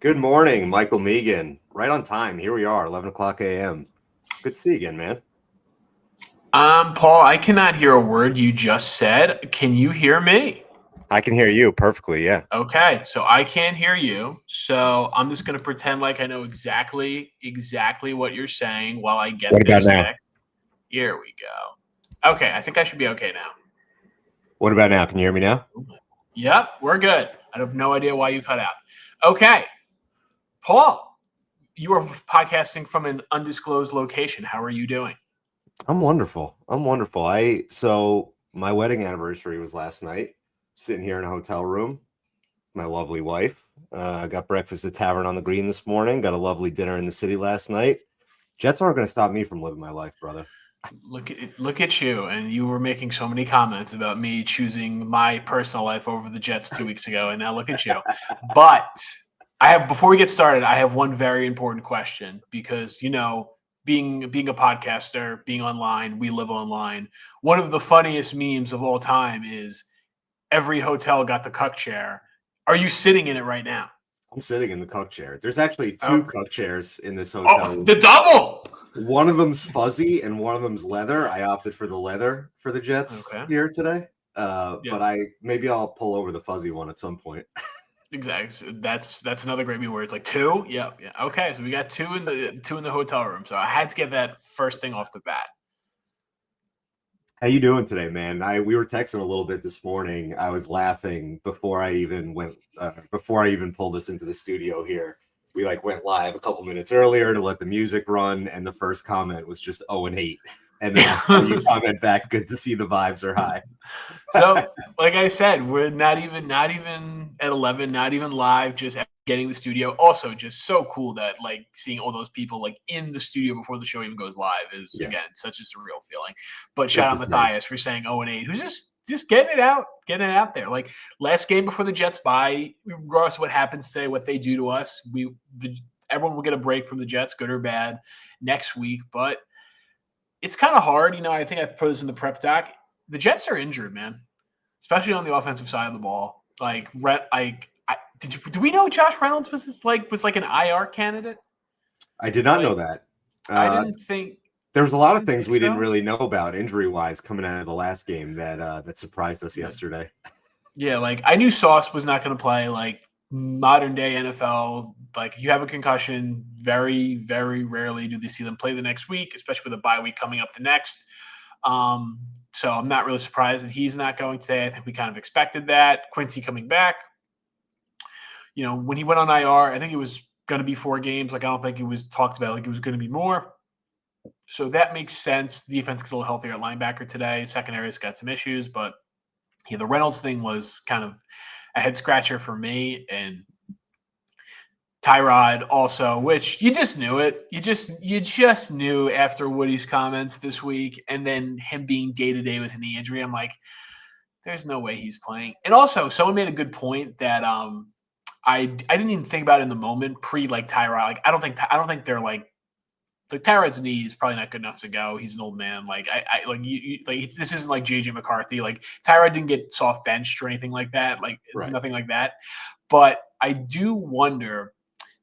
Good morning, Michael Meegan. Right on time. Here we are, 11 o'clock a.m. Good to see you again, man. Paul, I cannot hear a word you just said. Can you hear me? I can hear you perfectly, yeah. Okay, so I can't hear you. So I'm just going to pretend like I know exactly what you're saying while I get What about this now? fixed. Here we go. Okay, I think I should be okay now. What about now? Can you hear me now? Yep, we're good. I have no idea why you cut out. Okay, Paul, you are podcasting from an undisclosed location. How are you doing? I'm wonderful. So my wedding anniversary was last night. Sitting here in a hotel room. My lovely wife. Got breakfast at Tavern on the Green this morning. Got a lovely dinner in the city last night. Jets aren't going to stop me from living my life, brother. Look at you, and you were making so many comments about me choosing my personal life over the Jets 2 weeks ago, and now look at you. But before we get started, I have one very important question because being a podcaster, being online, we live online. One of the funniest memes of all time is every hotel got the cuck chair. Are you sitting in it right now? I'm sitting in the cuck chair. There's actually two Oh, cuck chairs in this hotel room. the double. One of them's fuzzy and one of them's leather. I opted for the leather for the Jets Okay. here today. Yeah. But I'll pull over the fuzzy one at some point. Exactly. That's another great meme where it's like two. Yeah. Okay. So we got two in the hotel room. So I had to get that first thing off the bat. How you doing today, man? We were texting a little bit this morning. I was laughing before I even pulled us into the studio here. We went live a couple minutes earlier to let the music run, and the first comment was just 0-8. And then I saw you comment back, good to see the vibes are high. So, like I said, we're not even at 11, not even live, just getting the studio. Also, just so cool that seeing all those people in the studio before the show even goes live is again such a surreal feeling. But shout out Matthias for saying 0-8, who's just getting it out there. Like last game before the Jets bye, regardless of what happens today, what they do to us, everyone will get a break from the Jets, good or bad, next week. But it's kind of hard, I think I put this in the prep doc. The Jets are injured, man, especially on the offensive side of the ball. Do we know Josh Reynolds was an IR candidate? I did not know that. I didn't think there was a lot of things we didn't really know about injury-wise coming out of the last game that surprised us yesterday. Yeah, I knew Sauce was not going to play. Modern day NFL, if you have a concussion, very, very rarely do they see them play the next week, especially with a bye week coming up the next. So I'm not really surprised that he's not going today. I think we kind of expected that. Quincy coming back. When he went on IR, I think it was going to be 4 games. I don't think it was talked about it was going to be more. So that makes sense. The defense is a little healthier at linebacker today. Secondary's got some issues, but the Reynolds thing was kind of a head scratcher for me. And Tyrod also, which you just knew it. You just knew after Woody's comments this week, and then him being day-to-day with a knee injury. I'm like, there's no way he's playing. And also, someone made a good point that I didn't even think about it in the moment Tyrod. I don't think they're Tyrod's knee is probably not good enough to go. He's an old man. This isn't like JJ McCarthy. Tyrod didn't get soft benched or anything like that. Nothing like that. But I do wonder,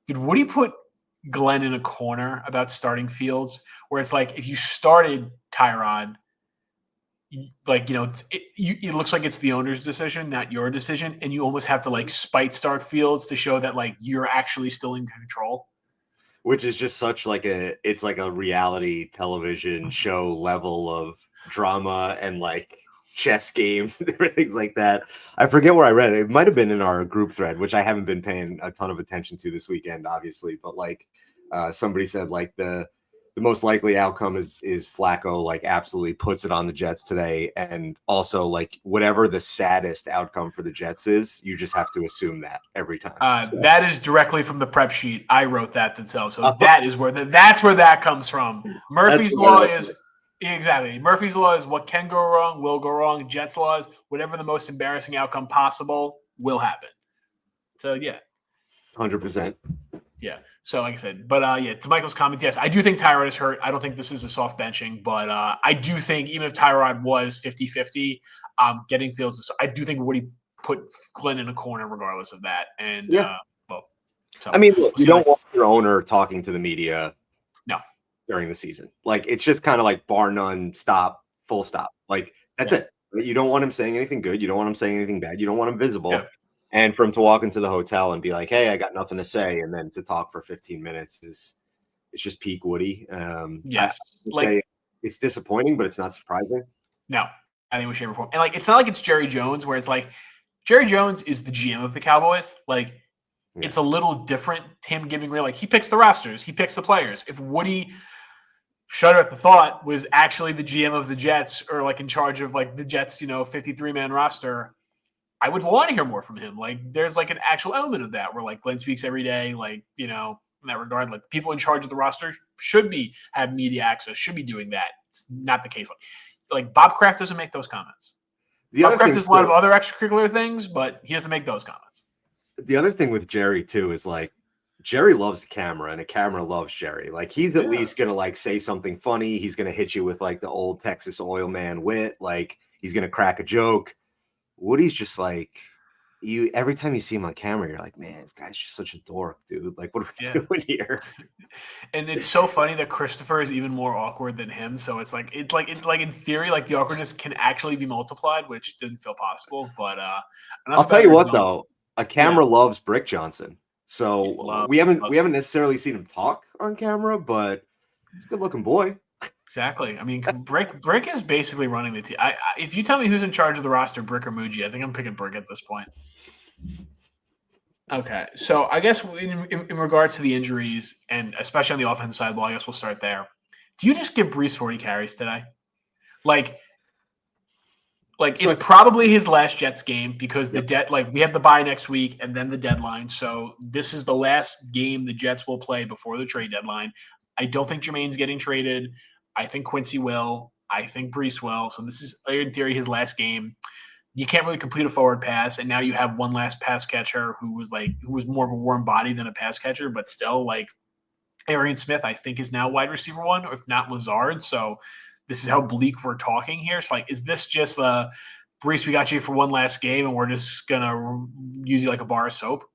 did Woody put Glenn in a corner about starting Fields, where it's if you started Tyrod, it looks like it's the owner's decision, not your decision, and you almost have to spite start Fields to show that you're actually still in control. Which is just such it's like a reality television show level of drama and chess games and different things like that. I forget where I read it. It might have been in our group thread, which I haven't been paying a ton of attention to this weekend, obviously. But somebody said the most likely outcome is Flacco absolutely puts it on the Jets today, and also whatever the saddest outcome for the Jets is, you just have to assume that every time. That is directly from the prep sheet. I wrote that themselves, so that's where that comes from. Murphy's law is exactly Murphy's law is what can go wrong will go wrong. Jets law is whatever the most embarrassing outcome possible will happen. So yeah, 100%. Yeah. So like I said, but to Michael's comments, yes, I do think Tyrod is hurt. I don't think this is a soft benching, but I do think even if Tyrod was 50-50, getting Fields, I do think Woody put Glenn in a corner regardless of that. And So I mean, look, we'll you see. don't want your owner talking to the media No. during the season. Like, it's just kind of like bar none, stop, full stop. Like, that's it. You don't want him saying anything good. You don't want him saying anything bad. You don't want him visible. Yeah. And for him to walk into the hotel and be like, "Hey, I got nothing to say," and then to talk for 15 minutes is it's just peak Woody. I Yes. would Like, say it's disappointing, but it's not surprising. no, I think we should reform. And like, it's not like it's Jerry Jones, where it's like Jerry Jones is the GM of the Cowboys. Like, Yeah. it's a little different. Him giving real, like, he picks the rosters, he picks the players. If Woody, shudder at the thought, was actually the GM of the Jets, or like in charge of like the Jets, 53-man roster, I would want to hear more from him. Like, there's like an actual element of that where like Glenn speaks every day, like, in that regard, like people in charge of the roster should have media access, should be doing that. It's not the case. Like Bob Kraft doesn't make those comments. The Bob other Kraft thing does a lot of too, other extracurricular things, but he doesn't make those comments. the other thing with Jerry too is like Jerry loves the camera and the camera loves Jerry. Like he's at least gonna like say something funny. He's gonna hit you with like the old Texas oil man wit. Like he's gonna crack a joke. Woody's just like you every time you see him on camera, you're like, man, this guy's just such a dork, dude. Like, what are we doing here? And it's so funny that Christopher is even more awkward than him. So it's like in theory, like the awkwardness can actually be multiplied, which doesn't feel possible. But I'll tell you what though, a camera loves Brick Johnson. So we haven't necessarily seen him talk on camera, but he's a good looking boy. Exactly. I mean, Brick is basically running the team. If you tell me who's in charge of the roster, Brick or Muji, I think I'm picking Brick at this point. Okay, so I guess in regards to the injuries, and especially on the offensive side, well, I guess we'll start there. Do you just give Brees 40 carries today? Like it's probably his last Jets game because we have the bye next week and then the deadline. So this is the last game the Jets will play before the trade deadline. I don't think Jermaine's getting traded. I think Quincy will. I think Brees will. So this is, in theory, his last game. You can't really complete a forward pass, and now you have one last pass catcher who was more of a warm body than a pass catcher, but still, like, Arian Smith, I think, is now wide receiver one, or if not Lazard. So this is how bleak we're talking here. It's like, is this just Brees, we got you for one last game, and we're just gonna use you like a bar of soap?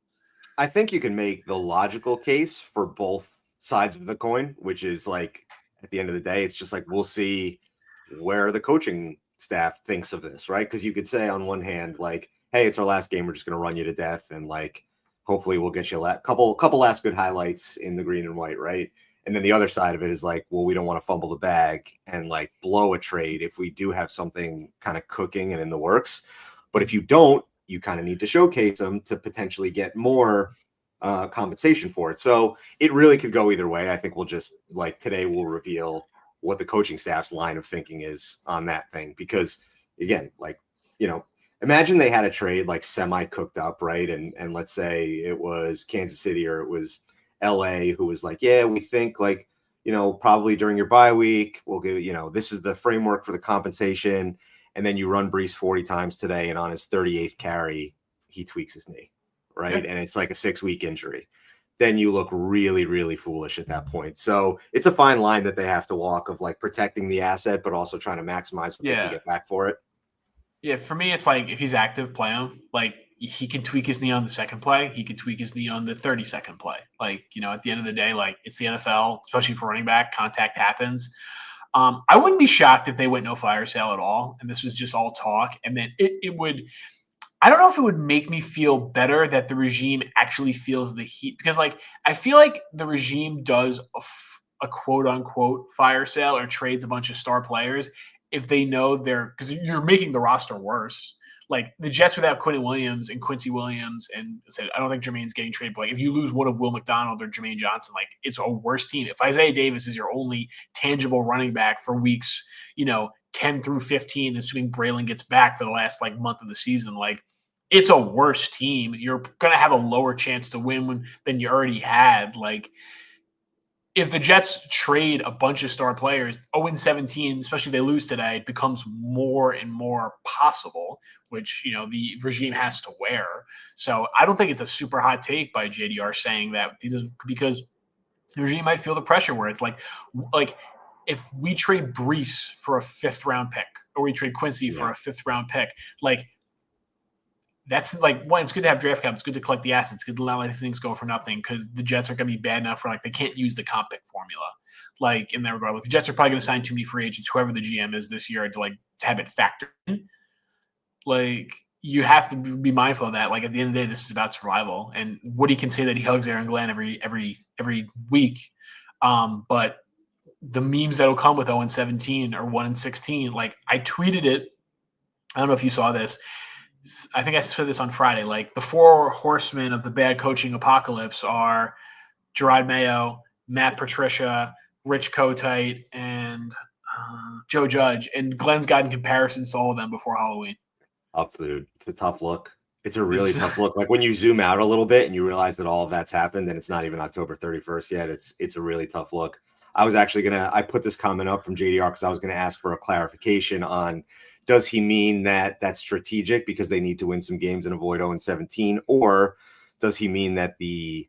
I think you can make the logical case for both sides of the coin, which is like at the end of the day, it's just like we'll see where the coaching staff thinks of this, right? Because you could say on one hand, like, hey, it's our last game, we're just going to run you to death, and like hopefully we'll get you a couple last good highlights in the green and white, right? And then the other side of it is like, well, we don't want to fumble the bag and like blow a trade if we do have something kind of cooking and in the works. But if you don't, you kind of need to showcase them to potentially get more compensation for it. So it really could go either way. I think we'll just like today we'll reveal what the coaching staff's line of thinking is on that thing. Because again, like, imagine they had a trade like semi cooked up, right? And let's say it was Kansas City or it was LA who was like, yeah, we think like, probably during your bye week, we'll give, this is the framework for the compensation. And then you run Brees 40 times today, and on his 38th carry, he tweaks his knee, right? Yeah. And it's like a 6-week injury. Then you look really, really foolish at that point. So it's a fine line that they have to walk of like protecting the asset, but also trying to maximize what they can get back for it. Yeah, for me, it's like if he's active, play him. Like he can tweak his knee on the second play. He can tweak his knee on the 32nd play. Like, at the end of the day, like it's the NFL, especially for running back, contact happens. I wouldn't be shocked if they went no fire sale at all, and this was just all talk. And then it would – I don't know if it would make me feel better that the regime actually feels the heat, because, like, I feel like the regime does a quote-unquote fire sale or trades a bunch of star players if they know because you're making the roster worse. Like the Jets without Quentin Williams and Quincy Williams, and said, I don't think Jermaine's getting traded. But like if you lose one of Will McDonald or Jermaine Johnson, like it's a worse team. If Isaiah Davis is your only tangible running back for weeks, 10 through 15, assuming Braylon gets back for the last like month of the season, like it's a worse team. You're gonna have a lower chance to win than you already had. Like if the Jets trade a bunch of star players, 0-17, especially if they lose today, it becomes more and more possible, which, the regime has to wear. So I don't think it's a super hot take by JDR saying that, because the regime might feel the pressure where it's like if we trade Brees for a 5th round pick, or we trade Quincy for a 5th round pick, like that's like, one, it's good to have draft capital. It's good to collect the assets. It's good to not let things go for nothing, because the Jets are going to be bad enough for, like, they can't use the comp pick formula. Like, in that regard, like, the Jets are probably going to sign too many free agents, whoever the GM is this year, to have it factor in. Like, you have to be mindful of that. Like, at the end of the day, this is about survival. And Woody can say that he hugs Aaron Glenn every week. But the memes that'll come with 0-17 or 1-16, like, I tweeted it. I don't know if you saw this. I think I said this on Friday. Like, the 4 horsemen of the bad coaching apocalypse are Gerard Mayo, Matt Patricia, Rich Kotite, and Joe Judge. And Glenn's gotten comparisons to all of them before Halloween. Dude. It's a tough look. It's a really tough look. Like, when you zoom out a little bit and you realize that all of that's happened and it's not even October 31st yet, it's a really tough look. I was actually I put this comment up from JDR because I was going to ask for a clarification on, does he mean that that's strategic because they need to win some games and avoid 0-17, or does he mean that the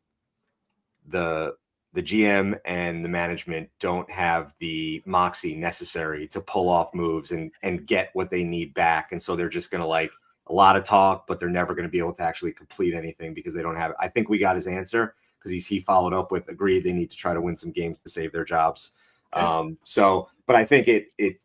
GM and the management don't have the moxie necessary to pull off moves and get what they need back, and so they're just going to, like, a lot of talk, but they're never going to be able to actually complete anything because they don't have it. I think we got his answer, because he followed up with, agreed they need to try to win some games to save their jobs. Okay. But I think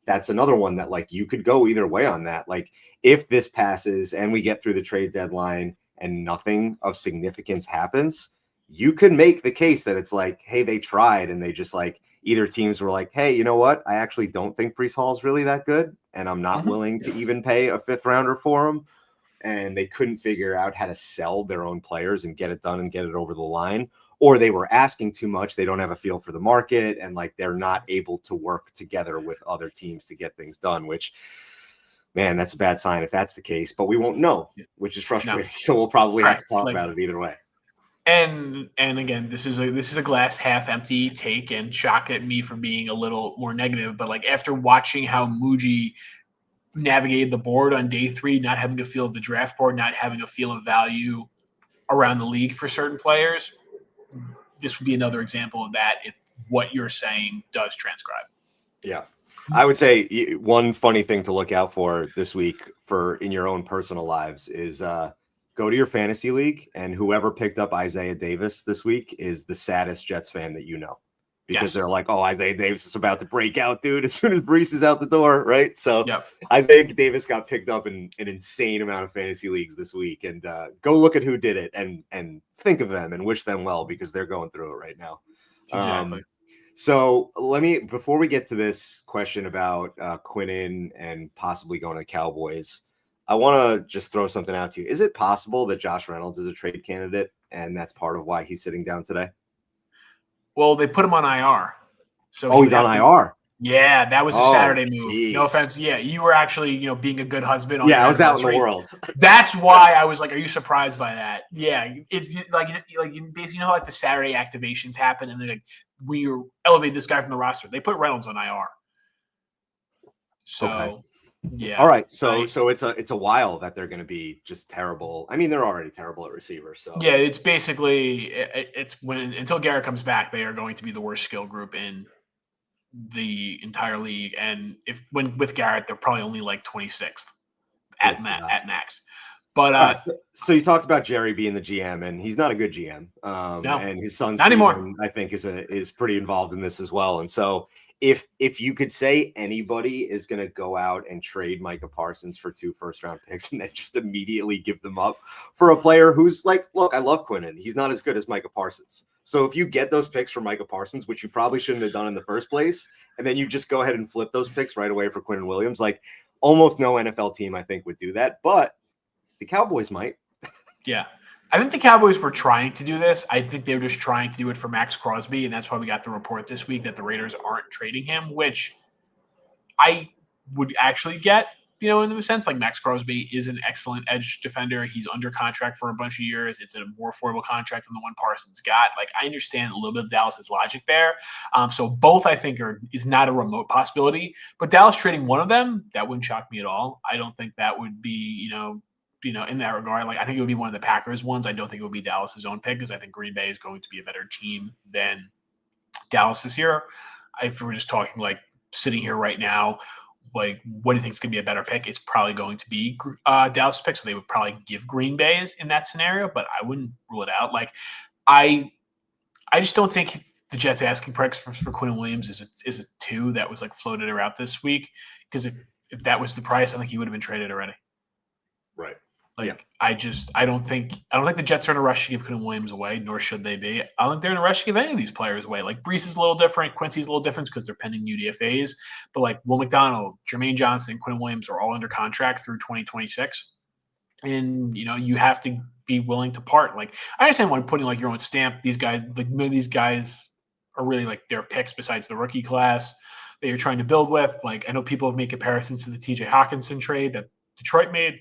that's another one that, like, you could go either way on that. Like, if this passes and we get through the trade deadline and nothing of significance happens, you could make the case that it's like, hey, they tried and they just, like, either teams were like, hey, you know what? I actually don't think Breece Hall is really that good, and I'm not willing to even pay a 5th rounder for him. And they couldn't figure out how to sell their own players and get it done and get it over the line. Or they were asking too much. They don't have a feel for the market, and, like, they're not able to work together with other teams to get things done, which, man, that's a bad sign if that's the case, but we won't know, which is frustrating. No. So we'll probably have to talk about it either way. And again, this is a glass half empty take, and shock at me for being a little more negative. But, like, after watching how Muji navigated the board on day 3, not having a feel of the draft board, not having a feel of value around the league for certain players, this would be another example of that if what you're saying does transcribe. Yeah. I would say one funny thing to look out for this week in your own personal lives is go to your fantasy league, and whoever picked up Isaiah Davis this week is the saddest Jets fan that you know. Because they're like, oh, Isaiah Davis is about to break out, dude, as soon as Breece is out the door, right? So Isaiah Davis got picked up in an insane amount of fantasy leagues this week. And go look at who did it and think of them and wish them well, because they're going through it right now. Exactly. So before we get to this question about Quinnen and possibly going to the Cowboys, I want to just throw something out to you. Is it possible that Josh Reynolds is a trade candidate, and that's part of why he's sitting down today? Well, they put him on IR. So he's on IR. Yeah, that was a Saturday move. Geez. No offense. Yeah, you were actually, being a good husband. I was out in the world. That's why I was like, "Are you surprised by that?" Yeah, it's like basically, like, the Saturday activations happen, and then, like, we elevate this guy from the roster. They put Reynolds on IR. So. Okay. Yeah. All right. So it's a while that they're going to be just terrible. I mean, they're already terrible at receiver. So yeah, it's basically it's until Garrett comes back, they are going to be the worst skill group in the entire league. And with Garrett, they're probably only like 26th at max. But so you talked about Jerry being the GM, and he's not a good GM. No, and his son not anymore. I think is pretty involved in this as well. And so if you could say anybody is going to go out and trade Micah Parsons for 2 first-round picks and then just immediately give them up for a player who's like, look, I love Quinnen. He's not as good as Micah Parsons. So if you get those picks for Micah Parsons, which you probably shouldn't have done in the first place, and then you just go ahead and flip those picks right away for Quinnen Williams, like, almost no NFL team, I think, would do that. But the Cowboys might. Yeah. I think the Cowboys were trying to do this. I think they were just trying to do it for Max Crosby, and that's why we got the report this week that the Raiders aren't trading him, which I would actually get, in the sense. Like, Max Crosby is an excellent edge defender. He's under contract for a bunch of years. It's a more affordable contract than the one Parsons got. Like, I understand a little bit of Dallas's logic there. So both, I think, is not a remote possibility. But Dallas trading one of them, that wouldn't shock me at all. I don't think that would be, in that regard. Like, I think it would be one of the Packers ones. I don't think it would be Dallas's own pick, because I think Green Bay is going to be a better team than Dallas this year. If we're just talking, like, sitting here right now, like, what do you think is going to be a better pick? It's probably going to be Dallas' pick, so they would probably give Green Bay's in that scenario, but I wouldn't rule it out. Like, I just don't think the Jets asking price for Quinn Williams is a 2 that was like floated around this week, because if that was the price, I think he would have been traded already. Right. Like, I don't think the Jets are in a rush to give Quinn Williams away, nor should they be. I don't think they're in a rush to give any of these players away. Like, Brees is a little different, Quincy's a little different because they're pending UDFAs, but like Will McDonald, Jermaine Johnson, Quinn Williams are all under contract through 2026. And you have to be willing to part. Like, I understand why putting like your own stamp. These guys, like, none of these guys are really like their picks besides the rookie class that you're trying to build with. Like, I know people have made comparisons to the TJ Hawkinson trade that Detroit made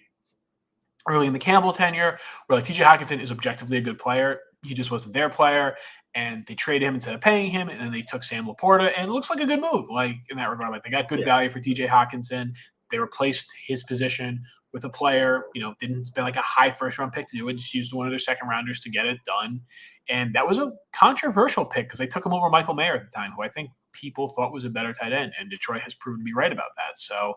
early in the Campbell tenure, where like TJ Hawkinson is objectively a good player. He just wasn't their player, and they traded him instead of paying him, and then they took Sam Laporta, and it looks like a good move. Like, in that regard, like, they got good value for TJ Hawkinson. They replaced his position with a player, didn't spend like a high first-round pick to do it, just used one of their second-rounders to get it done. And that was a controversial pick because they took him over Michael Mayer at the time, who I think people thought was a better tight end, and Detroit has proven to be right about that. So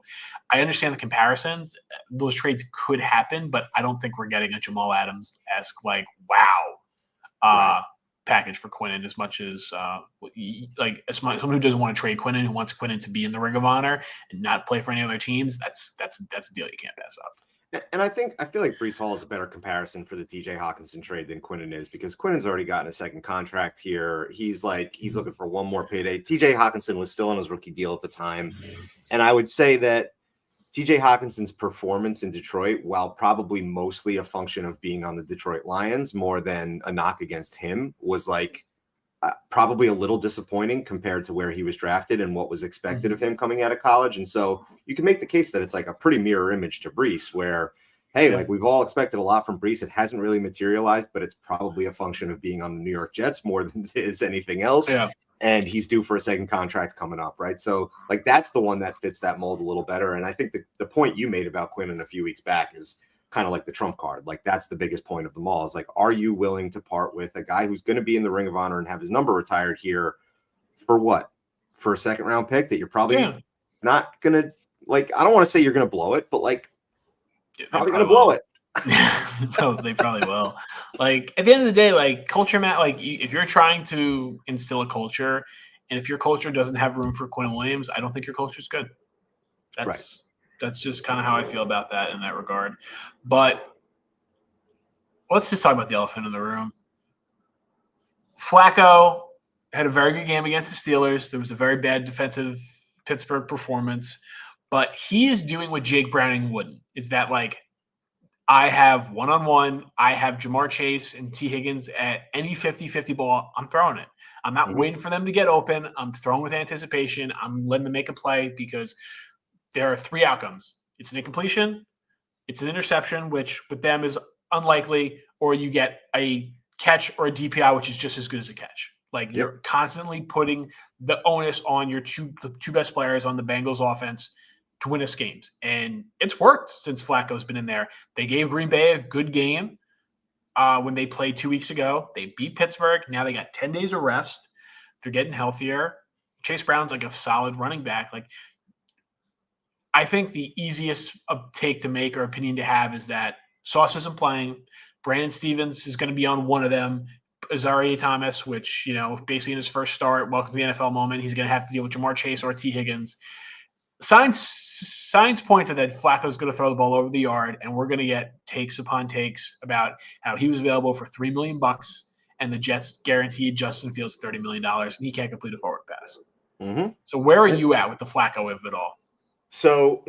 I understand the comparisons. Those trades could happen, but I don't think we're getting a Jamal Adams-esque, like, wow, package for Quinnen as much as someone who doesn't want to trade Quinnen, who wants Quinnen to be in the Ring of Honor and not play for any other teams. That's a deal you can't pass up. And I feel like Breece Hall is a better comparison for the TJ Hawkinson trade than Quinnen is, because Quinnen's already gotten a second contract here. He's looking for one more payday. TJ Hawkinson was still on his rookie deal at the time. And I would say that TJ Hawkinson's performance in Detroit, while probably mostly a function of being on the Detroit Lions more than a knock against him, was like probably a little disappointing compared to where he was drafted and what was expected of him coming out of college. And so you can make the case that it's like a pretty mirror image to Breece, where, hey, like, we've all expected a lot from Breece. It hasn't really materialized, but it's probably a function of being on the New York Jets more than it is anything else. Yeah. And he's due for a second contract coming up, right? So, like, that's the one that fits that mold a little better. And I think the point you made about Quinnen a few weeks back is kind of like the trump card. Like, that's the biggest point of them all, is like, are you willing to part with a guy who's going to be in the Ring of Honor and have his number retired here for what? For a second round pick that you're probably not going to, like, I don't want to say you're going to blow it, but like, probably going to blow it. No, they probably will. Like, at the end of the day, like, culture, Matt, like, if you're trying to instill a culture, and if your culture doesn't have room for Quinn Williams, I don't think your culture is good. That's just kind of how I feel about that in that regard. But let's just talk about the elephant in the room. Flacco had a very good game against the Steelers. There was a very bad defensive Pittsburgh performance, but he is doing what Jake Browning wouldn't. Is that, like, I have one-on-one, I have Jamar Chase and T. Higgins at any 50-50 ball, I'm throwing it. I'm not waiting for them to get open. I'm throwing with anticipation. I'm letting them make a play, because there are 3 outcomes. It's an incompletion, it's an interception, which with them is unlikely, or you get a catch or a DPI, which is just as good as a catch. Like, you're constantly putting the onus on the two best players on the Bengals offense to win us games. And it's worked since Flacco's been in there. They gave Green Bay a good game when they played 2 weeks ago. They beat Pittsburgh. Now they got 10 days of rest. They're getting healthier. Chase Brown's like a solid running back. Like, I think the easiest take to make or opinion to have is that Sauce isn't playing. Brandon Stevens is going to be on one of them. Azaria Thomas, which, basically in his first start, welcome to the NFL moment, he's going to have to deal with Jamar Chase or T. Higgins. Signs point to that Flacco's going to throw the ball over the yard, and we're going to get takes upon takes about how he was available for $3 million, and the Jets guaranteed Justin Fields $30 million, and he can't complete a forward pass. Mm-hmm. So where are you at with the Flacco of it all? So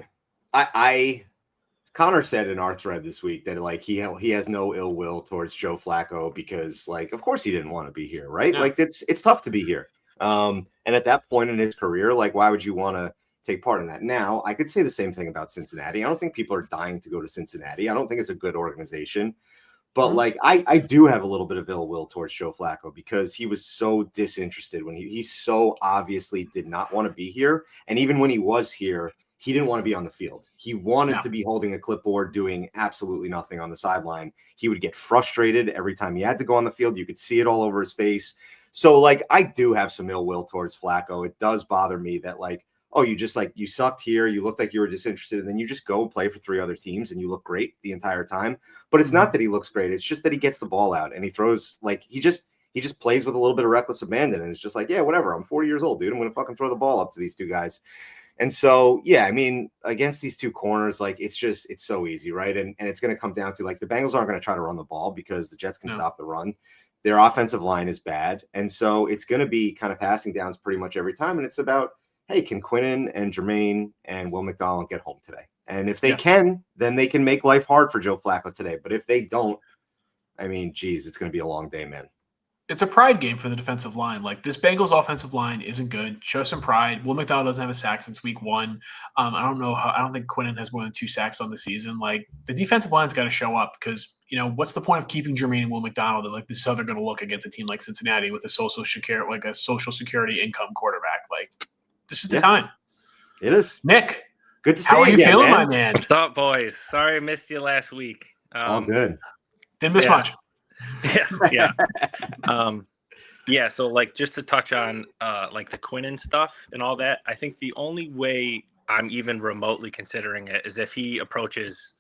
Connor said in our thread this week that, like, he has no ill will towards Joe Flacco because, like, of course he didn't want to be here, right? No. Like, it's tough to be here. And at that point in his career, like, why would you want to take part in that? Now, I could say the same thing about Cincinnati. I don't think people are dying to go to Cincinnati. I don't think it's a good organization. But, like, I do have a little bit of ill will towards Joe Flacco because he was so disinterested when he so obviously did not want to be here. And even when he was here, he didn't want to be on the field. He wanted to be holding a clipboard, doing absolutely nothing on the sideline. He would get frustrated every time he had to go on the field. You could see it all over his face. So, like, I do have some ill will towards Flacco. It does bother me that, like, oh, you just like you sucked here, you looked like you were disinterested, and then you just go and play for 3 other teams and you look great the entire time. But it's not that he looks great; it's just that he gets the ball out and he throws like he just plays with a little bit of reckless abandon, and it's just like, yeah, whatever. I'm 40 years old, dude. I'm gonna fucking throw the ball up to these two guys. And so, yeah, I mean, against these two corners, like it's so easy, right? And it's going to come down to like the Bengals aren't going to try to run the ball because the Jets can stop the run. Their offensive line is bad. And so it's going to be kind of passing downs pretty much every time. And it's about, hey, can Quinnen and Jermaine and Will McDonald get home today? And if they can, then they can make life hard for Joe Flacco today. But if they don't, I mean, geez, it's going to be a long day, man. It's a pride game for the defensive line. Like this Bengals offensive line isn't good. Show some pride. Will McDonald doesn't have a sack since week 1. I don't think Quinnen has more than 2 sacks on the season. Like the defensive line's got to show up because, what's the point of keeping Jermaine and Will McDonald? Like this is how they're going to look against a team like Cincinnati with a social security income quarterback. Like this is the time. It is. Nick, good to see how you are you again, feeling, man. my man? What's up, boys? Sorry I missed you last week. All good. Didn't miss much. Yeah. So like just to touch on like the Quinnen stuff and all that, I think the only way I'm even remotely considering it is if he approaches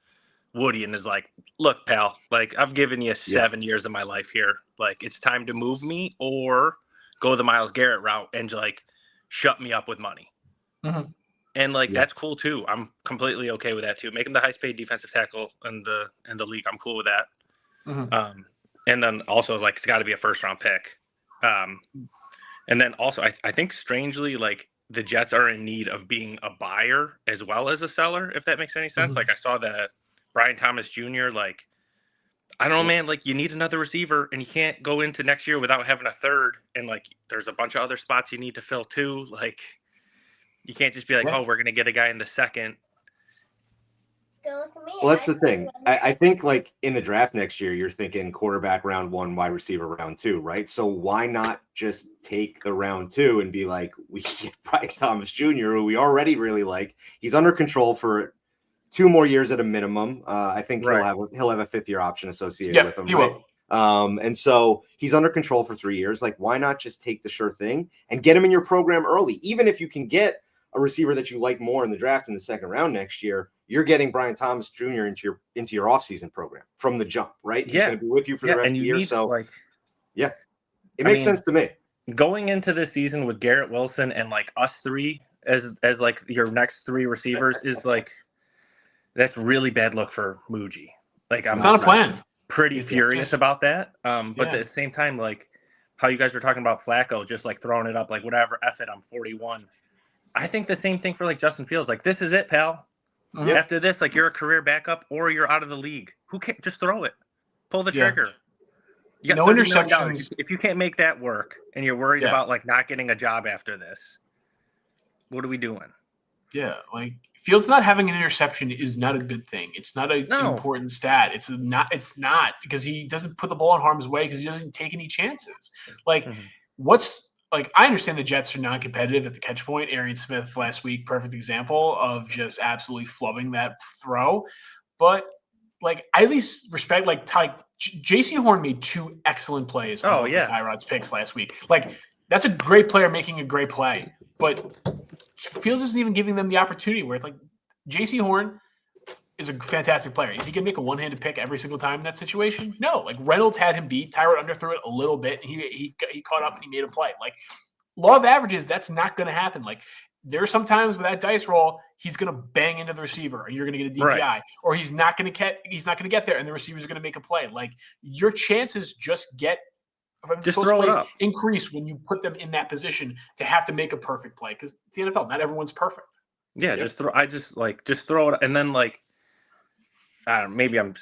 Woody and is like, look, pal, like I've given you 7 years of my life here. Like it's time to move me or go the Myles Garrett route and like shut me up with money. Mm-hmm. And like that's cool too. I'm completely okay with that too. Make him the highest paid defensive tackle in the league. I'm cool with that. Mm-hmm. And then also like it's got to be a first round pick. And then also I think strangely like the Jets are in need of being a buyer as well as a seller, if that makes any sense. Mm-hmm. Like I saw that Brian Thomas Jr. like I don't know, man. Like you need another receiver, and you can't go into next year without having a third. And like there's a bunch of other spots you need to fill too. Like you can't just be like, oh, we're gonna get a guy in the second. Well, that's the thing. I think like in the draft next year, you're thinking quarterback round 1, wide receiver round 2, right? So why not just take the round 2 and be like, we can get Brian Thomas Jr., who we already really like. He's under control for 2 more years at a minimum. I think he'll have a 5th-year option associated with him. He will. And so he's under control for 3 years. Like, why not just take the sure thing and get him in your program early? Even if you can get a receiver that you like more in the draft in the 2nd round next year, you're getting Brian Thomas Jr. into your offseason program from the jump, right? He's going to be with you for the rest of the year. So, it makes sense to me. Going into the season with Garrett Wilson and like us 3 as like your next 3 receivers is like that's really bad look for Muji. Like it's not a plan. Pretty furious about that. But at the same time, like how you guys were talking about Flacco, just like throwing it up, like whatever, F it, I'm 41. I think the same thing for like Justin Fields. Like this is it, pal. Mm-hmm. After this, like you're a career backup or you're out of the league. Who can't just throw it? Pull the trigger. You got no interceptions. If you can't make that work and you're worried about like not getting a job after this, what are we doing? Yeah, like Fields not having an interception is not a good thing. It's not an important stat. It's not because he doesn't put the ball in harm's way because he doesn't take any chances. Like I understand the Jets are non-competitive at the catch point. Arian Smith last week, perfect example of just absolutely flubbing that throw. But like I at least respect J.C. Horn made 2 excellent plays on Tyrod's picks last week. Like that's a great player making a great play, but Fields isn't even giving them the opportunity where it's like J.C. Horn is a fantastic player. Is he going to make a one-handed pick every single time in that situation? No. Like Reynolds had him beat. Tyrod underthrew it a little bit. And he caught up and he made a play. Like law of averages, that's not going to happen. Like there are some times with that dice roll, he's going to bang into the receiver and you're going to get a DPI, or he's not going to get there and the receiver's going to make a play. Like your chances just throw it up. Increase when you put them in that position to have to make a perfect play because it's the NFL. Not everyone's perfect. Yeah, just throw it, and then like I don't know, maybe I'm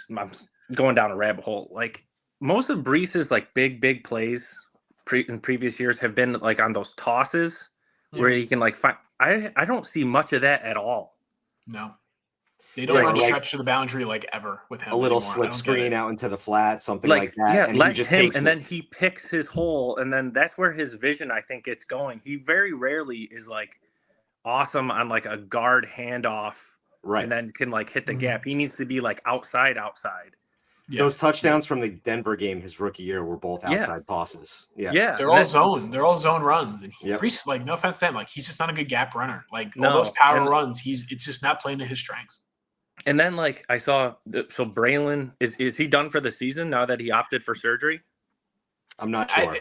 going down a rabbit hole. Like most of Brees's like big plays in previous years have been like on those tosses where he can like find. I don't see much of that at all. No. They don't run stretch to the boundary like ever with him. A little slip screen out into the flat, something like that. Yeah, and let him, and then he picks his hole, and then that's where his vision, I think, gets going. He very rarely is like awesome on like a guard handoff, and then can like hit the gap. He needs to be like outside. Those touchdowns from the Denver game his rookie year were both outside tosses. Yeah. They're all zone. They're all zone runs. And Yep. like, no offense to him, like he's just not a good gap runner. Like No, all those power runs, it's just not playing to his strengths. And then like I saw, so Braylon is he done for the season now that he opted for surgery? I'm not sure.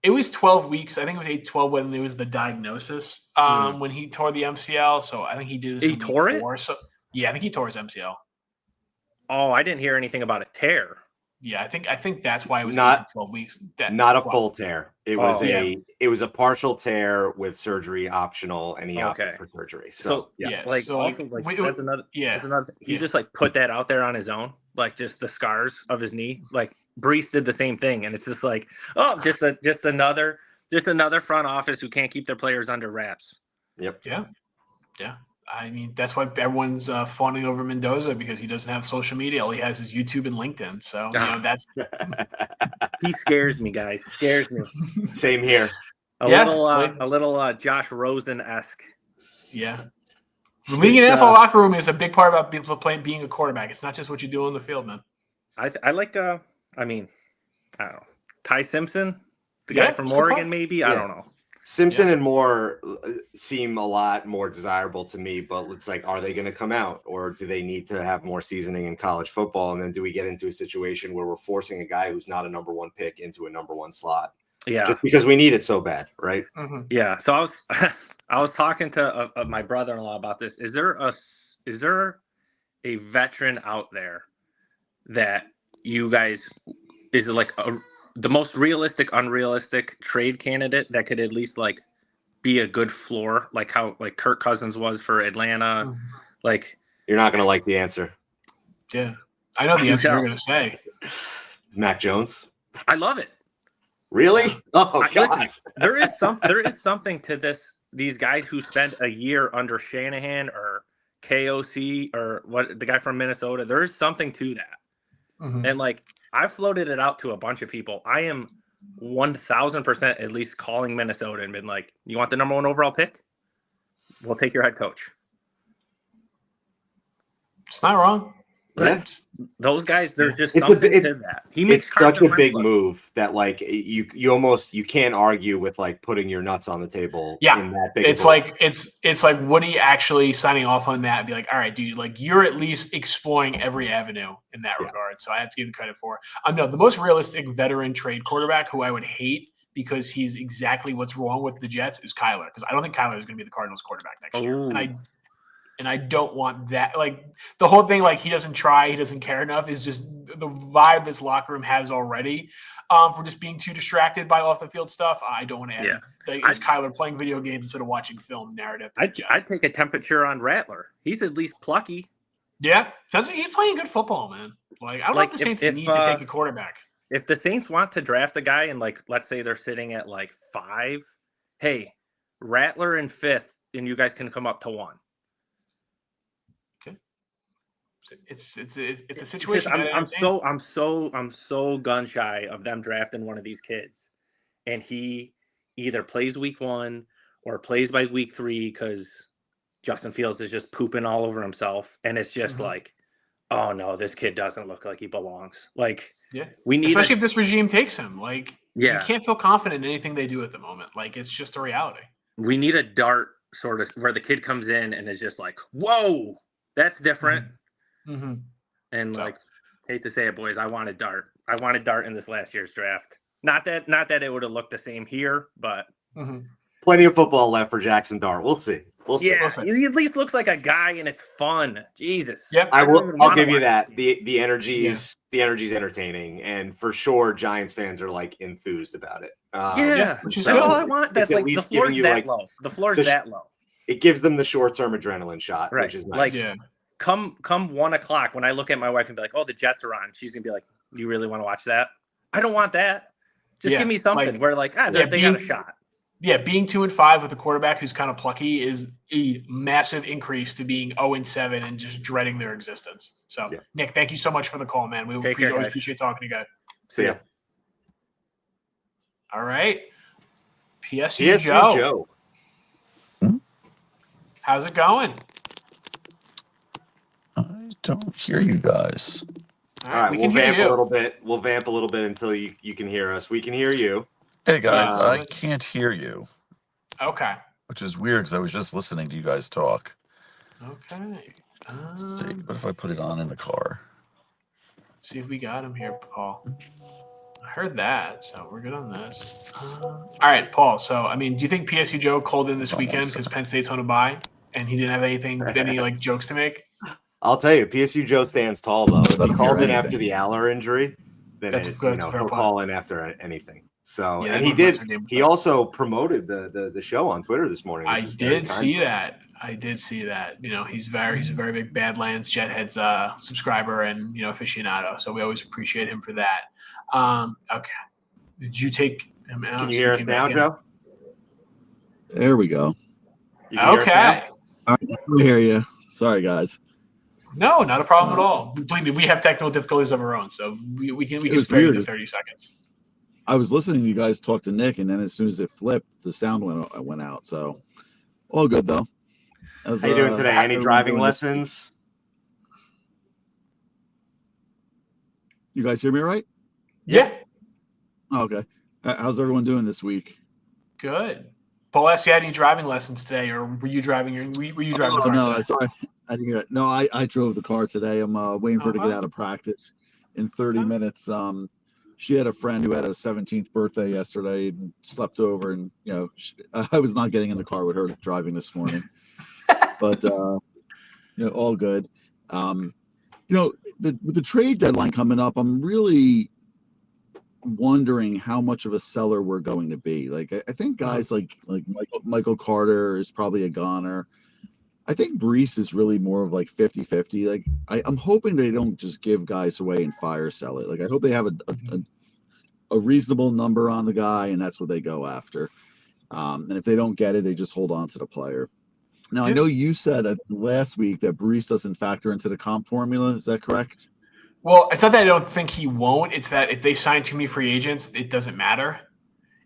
It was 12 weeks. I think it was 8-12 when it was the diagnosis. When he tore the MCL. So I think he did this. He tore it? So yeah, I think he tore his MCL. Oh, I didn't hear anything about a tear. Yeah, I think that's why it was Not 8 to 12 weeks. Not a full tear. It was it was a partial tear with surgery optional, and he opted for surgery. So that's another. He just like put that out there on his own, like just the scars of his knee. Like Brees did the same thing, and it's just like, oh, just another front office who can't keep their players under wraps. Yep. Yeah. I mean, that's why everyone's fawning over Mendoza, because he doesn't have social media. All he has is YouTube and LinkedIn. So that's he scares me, guys. Scares me. Same here. A little Josh Rosen-esque. Yeah. Being in the NFL locker room is a big part about being a quarterback. It's not just what you do on the field, man. I like I don't know. Ty Simpson, the guy from Oregon, maybe. I don't know. Simpson and Moore seem a lot more desirable to me, but it's like, are they going to come out, or do they need to have more seasoning in college football? And then do we get into a situation where we're forcing a guy who's not a number one pick into a number one slot? Yeah. Just because we need it so bad, right? Mm-hmm. Yeah. So I was talking to my brother-in-law about this. Is there a veteran out there that you guys is like the most realistic, unrealistic trade candidate that could at least like be a good floor, like how like Kirk Cousins was for Atlanta? Mm-hmm. Like, you're not going to like the answer. Yeah, I know the answer you're going to say. Mac Jones. I love it. Really? Oh God. There is something to these guys who spent a year under Shanahan or KOC or what, the guy from Minnesota. There is something to that. Mm-hmm. And like, I've floated it out to a bunch of people. I am 1,000% at least calling Minnesota and been like, you want the number one overall pick? We'll take your head coach. It's not wrong. Yeah. Those guys, there's just something to that. It's such a big move that like you can't argue with like putting your nuts on the table. Yeah, in that big it's like it's like Woody actually signing off on that and be like, all right, dude, like you're at least exploring every avenue in that regard. So I have to give him credit for. No, the most realistic veteran trade quarterback who I would hate because he's exactly what's wrong with the Jets is Kyler, because I don't think Kyler is going to be the Cardinals quarterback next year, and I don't want that. Like the whole thing, like he doesn't try, he doesn't care enough, is just the vibe this locker room has already. For just being too distracted by off the field stuff. I don't want to add. Is Kyler playing video games instead of watching film narrative? I'd take a temperature on Rattler. He's at least plucky. Yeah, he's playing good football, man. Like I don't know if the Saints need to take a quarterback. If the Saints want to draft a guy and like let's say they're sitting at like 5, hey, Rattler in 5th, and you guys can come up to 1. It's a situation. I'm so gun shy of them drafting one of these kids, and he either plays week 1 or plays by week 3 because Justin Fields is just pooping all over himself, and it's just like, oh no, this kid doesn't look like he belongs. Like, we need, especially if this regime takes him. Like, you can't feel confident in anything they do at the moment. Like, it's just a reality. We need a dart sort of where the kid comes in and is just like, whoa, that's different. Mm-hmm. And like, hate to say it, boys, I wanted Dart. I wanted Dart in this last year's draft. Not that it would have looked the same here, but plenty of football left for Jackson Dart. We'll see. Yeah, he at least looks like a guy, and it's fun. Jesus. Yep. I'll give you that. The energy's entertaining, and for sure, Giants fans are like enthused about it. Which is that's all I want. That's like the floor's that low. The floor's that low. It gives them the short-term adrenaline shot, right. Which is nice. Like, come 1:00 when I look at my wife and be like, oh, the Jets are on. She's gonna be like, you really want to watch that? I don't want that. Just give me something like, where like, they got a shot. Yeah, being 2-5 with a quarterback who's kind of plucky is a massive increase to being 0-7 and just dreading their existence. So, Nick, thank you so much for the call, man. We always appreciate talking to you guys. See ya. All right. PSU Joe. How's it going? I don't hear you guys. All right, we we'll can hear vamp a you. little bit. We'll vamp a little bit until you can hear us. We can hear you. Hey guys, Yeah. I can't hear you, Okay. which is weird because I was just listening to you guys talk. Okay. Let's see, what if I put it on in the car? See if we got him here, Paul. I heard that, so we're good on this. All right, Paul. So, I mean, do you think PSU Joe called in this Hold on one weekend because second. Penn State's on a bye and he didn't have any like jokes to make? I'll tell you, PSU Joe stands tall though. If I he don't hear called in after anything. the Aller injury, then That's a fair he'll point. call in after anything. So, Yeah, and that he one did. Western game was He bad. also promoted the show on Twitter this morning. Which I was very did kind see of him. that. I did see that. You know, he's a very big Badlands JetHeads subscriber and aficionado. So we always appreciate him for that. Okay. Did you take him out? Can you So hear he us came now, back in? Joe? There we go. You can hear us now? Okay. All right, I hear you. Sorry, guys. No, not a problem at all. Believe me, we have technical difficulties of our own, so we can was spare you weird. the 30 seconds. I was listening to you guys talk to Nick, and then as soon as it flipped, the sound went out. So all good though. How you doing today? Any driving lessons? You guys hear me all right? Yeah. Oh, okay. How's everyone doing this week? Good. Paul asked you had any driving lessons today, or were you driving the car No, today? sorry, I didn't hear it. No, I drove the car today. I'm waiting for her to get Okay. out of practice in 30 Okay. minutes. She had a friend who had a 17th birthday yesterday and slept over, and I was not getting in the car with her driving this morning. But all good. With the trade deadline coming up, I'm really wondering how much of a seller we're going to be. Like I think guys like Michael Carter is probably a goner. I think Brees is really more of like 50-50. Like I'm hoping they don't just give guys away and fire sell it. Like I hope they have a reasonable number on the guy, and that's what they go after. And if they don't get it, they just hold on to the player. Now, I know you said last week that Brees doesn't factor into the comp formula. Is that correct? Well, it's not that I don't think he won't. It's that if they sign too many free agents, it doesn't matter.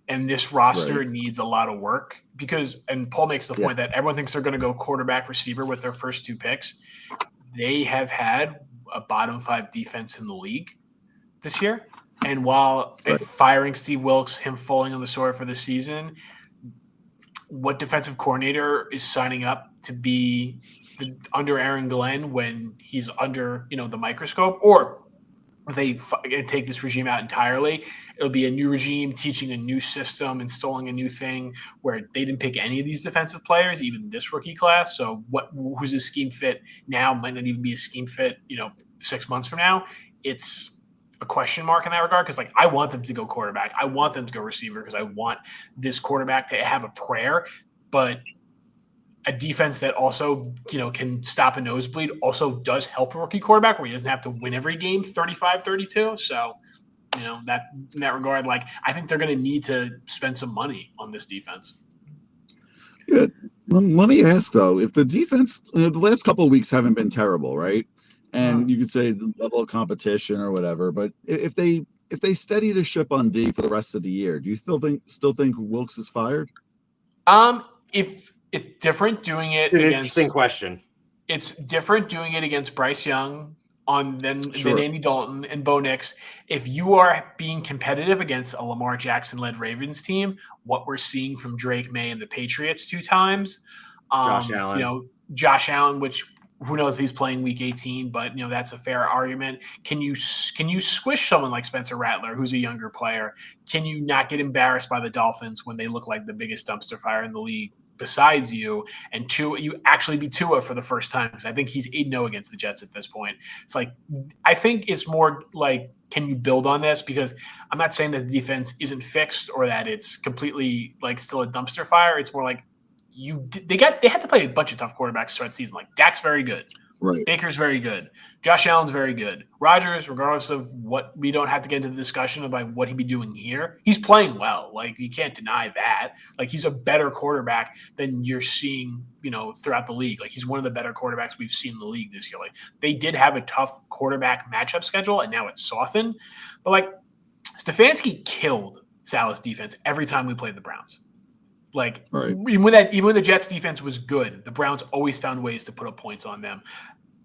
And this roster needs a lot of work because, and Paul makes the point that everyone thinks they're going to go quarterback receiver with their first two picks. They have had a bottom 5 defense in the league this year. And while firing Steve Wilkes, him falling on the sword for the season, what defensive coordinator is signing up to be under Aaron Glenn when he's under, the microscope? Or if they take this regime out entirely, it'll be a new regime teaching a new system, installing a new thing where they didn't pick any of these defensive players, even this rookie class. So who's a scheme fit now might not even be a scheme fit, 6 months from now. It's a question mark in that regard because, I want them to go quarterback. I want them to go receiver because I want this quarterback to have a prayer. But a defense that also, can stop a nosebleed also does help a rookie quarterback where he doesn't have to win every game 35-32. So, that in that regard, I think they're going to need to spend some money on this defense. Yeah. Let me ask, though, if the defense, the last couple of weeks haven't been terrible, right? And you could say the level of competition or whatever, but if they steady the ship on D for the rest of the year, do you still think Wilkes is fired? If it's different doing it An against, interesting question. It's different doing it against Bryce Young than Andy Dalton and Bo Nix. If you are being competitive against a Lamar Jackson-led Ravens team, what we're seeing from Drake May and the Patriots 2 times, Josh Allen, which who knows if he's playing week 18, but that's a fair argument. Can you squish someone like Spencer Rattler, who's a younger player? Can you not get embarrassed by the Dolphins when they look like the biggest dumpster fire in the league besides you? And you actually beat Tua for the first time because I think he's 8-0 against the Jets at this point. It's I think it's more can you build on this? Because I'm not saying that the defense isn't fixed or that it's completely still a dumpster fire. It's more they had to play a bunch of tough quarterbacks throughout the season. Dak's very good. Right. Baker's very good. Josh Allen's very good. Rodgers, regardless of what, we don't have to get into the discussion about what he'd be doing here. He's playing well. You can't deny that. He's a better quarterback than you're seeing, throughout the league. He's one of the better quarterbacks we've seen in the league this year. They did have a tough quarterback matchup schedule, and now it's softened. But Stefanski killed Saleh's defense every time we played the Browns. Even when the Jets defense was good, the Browns always found ways to put up points on them.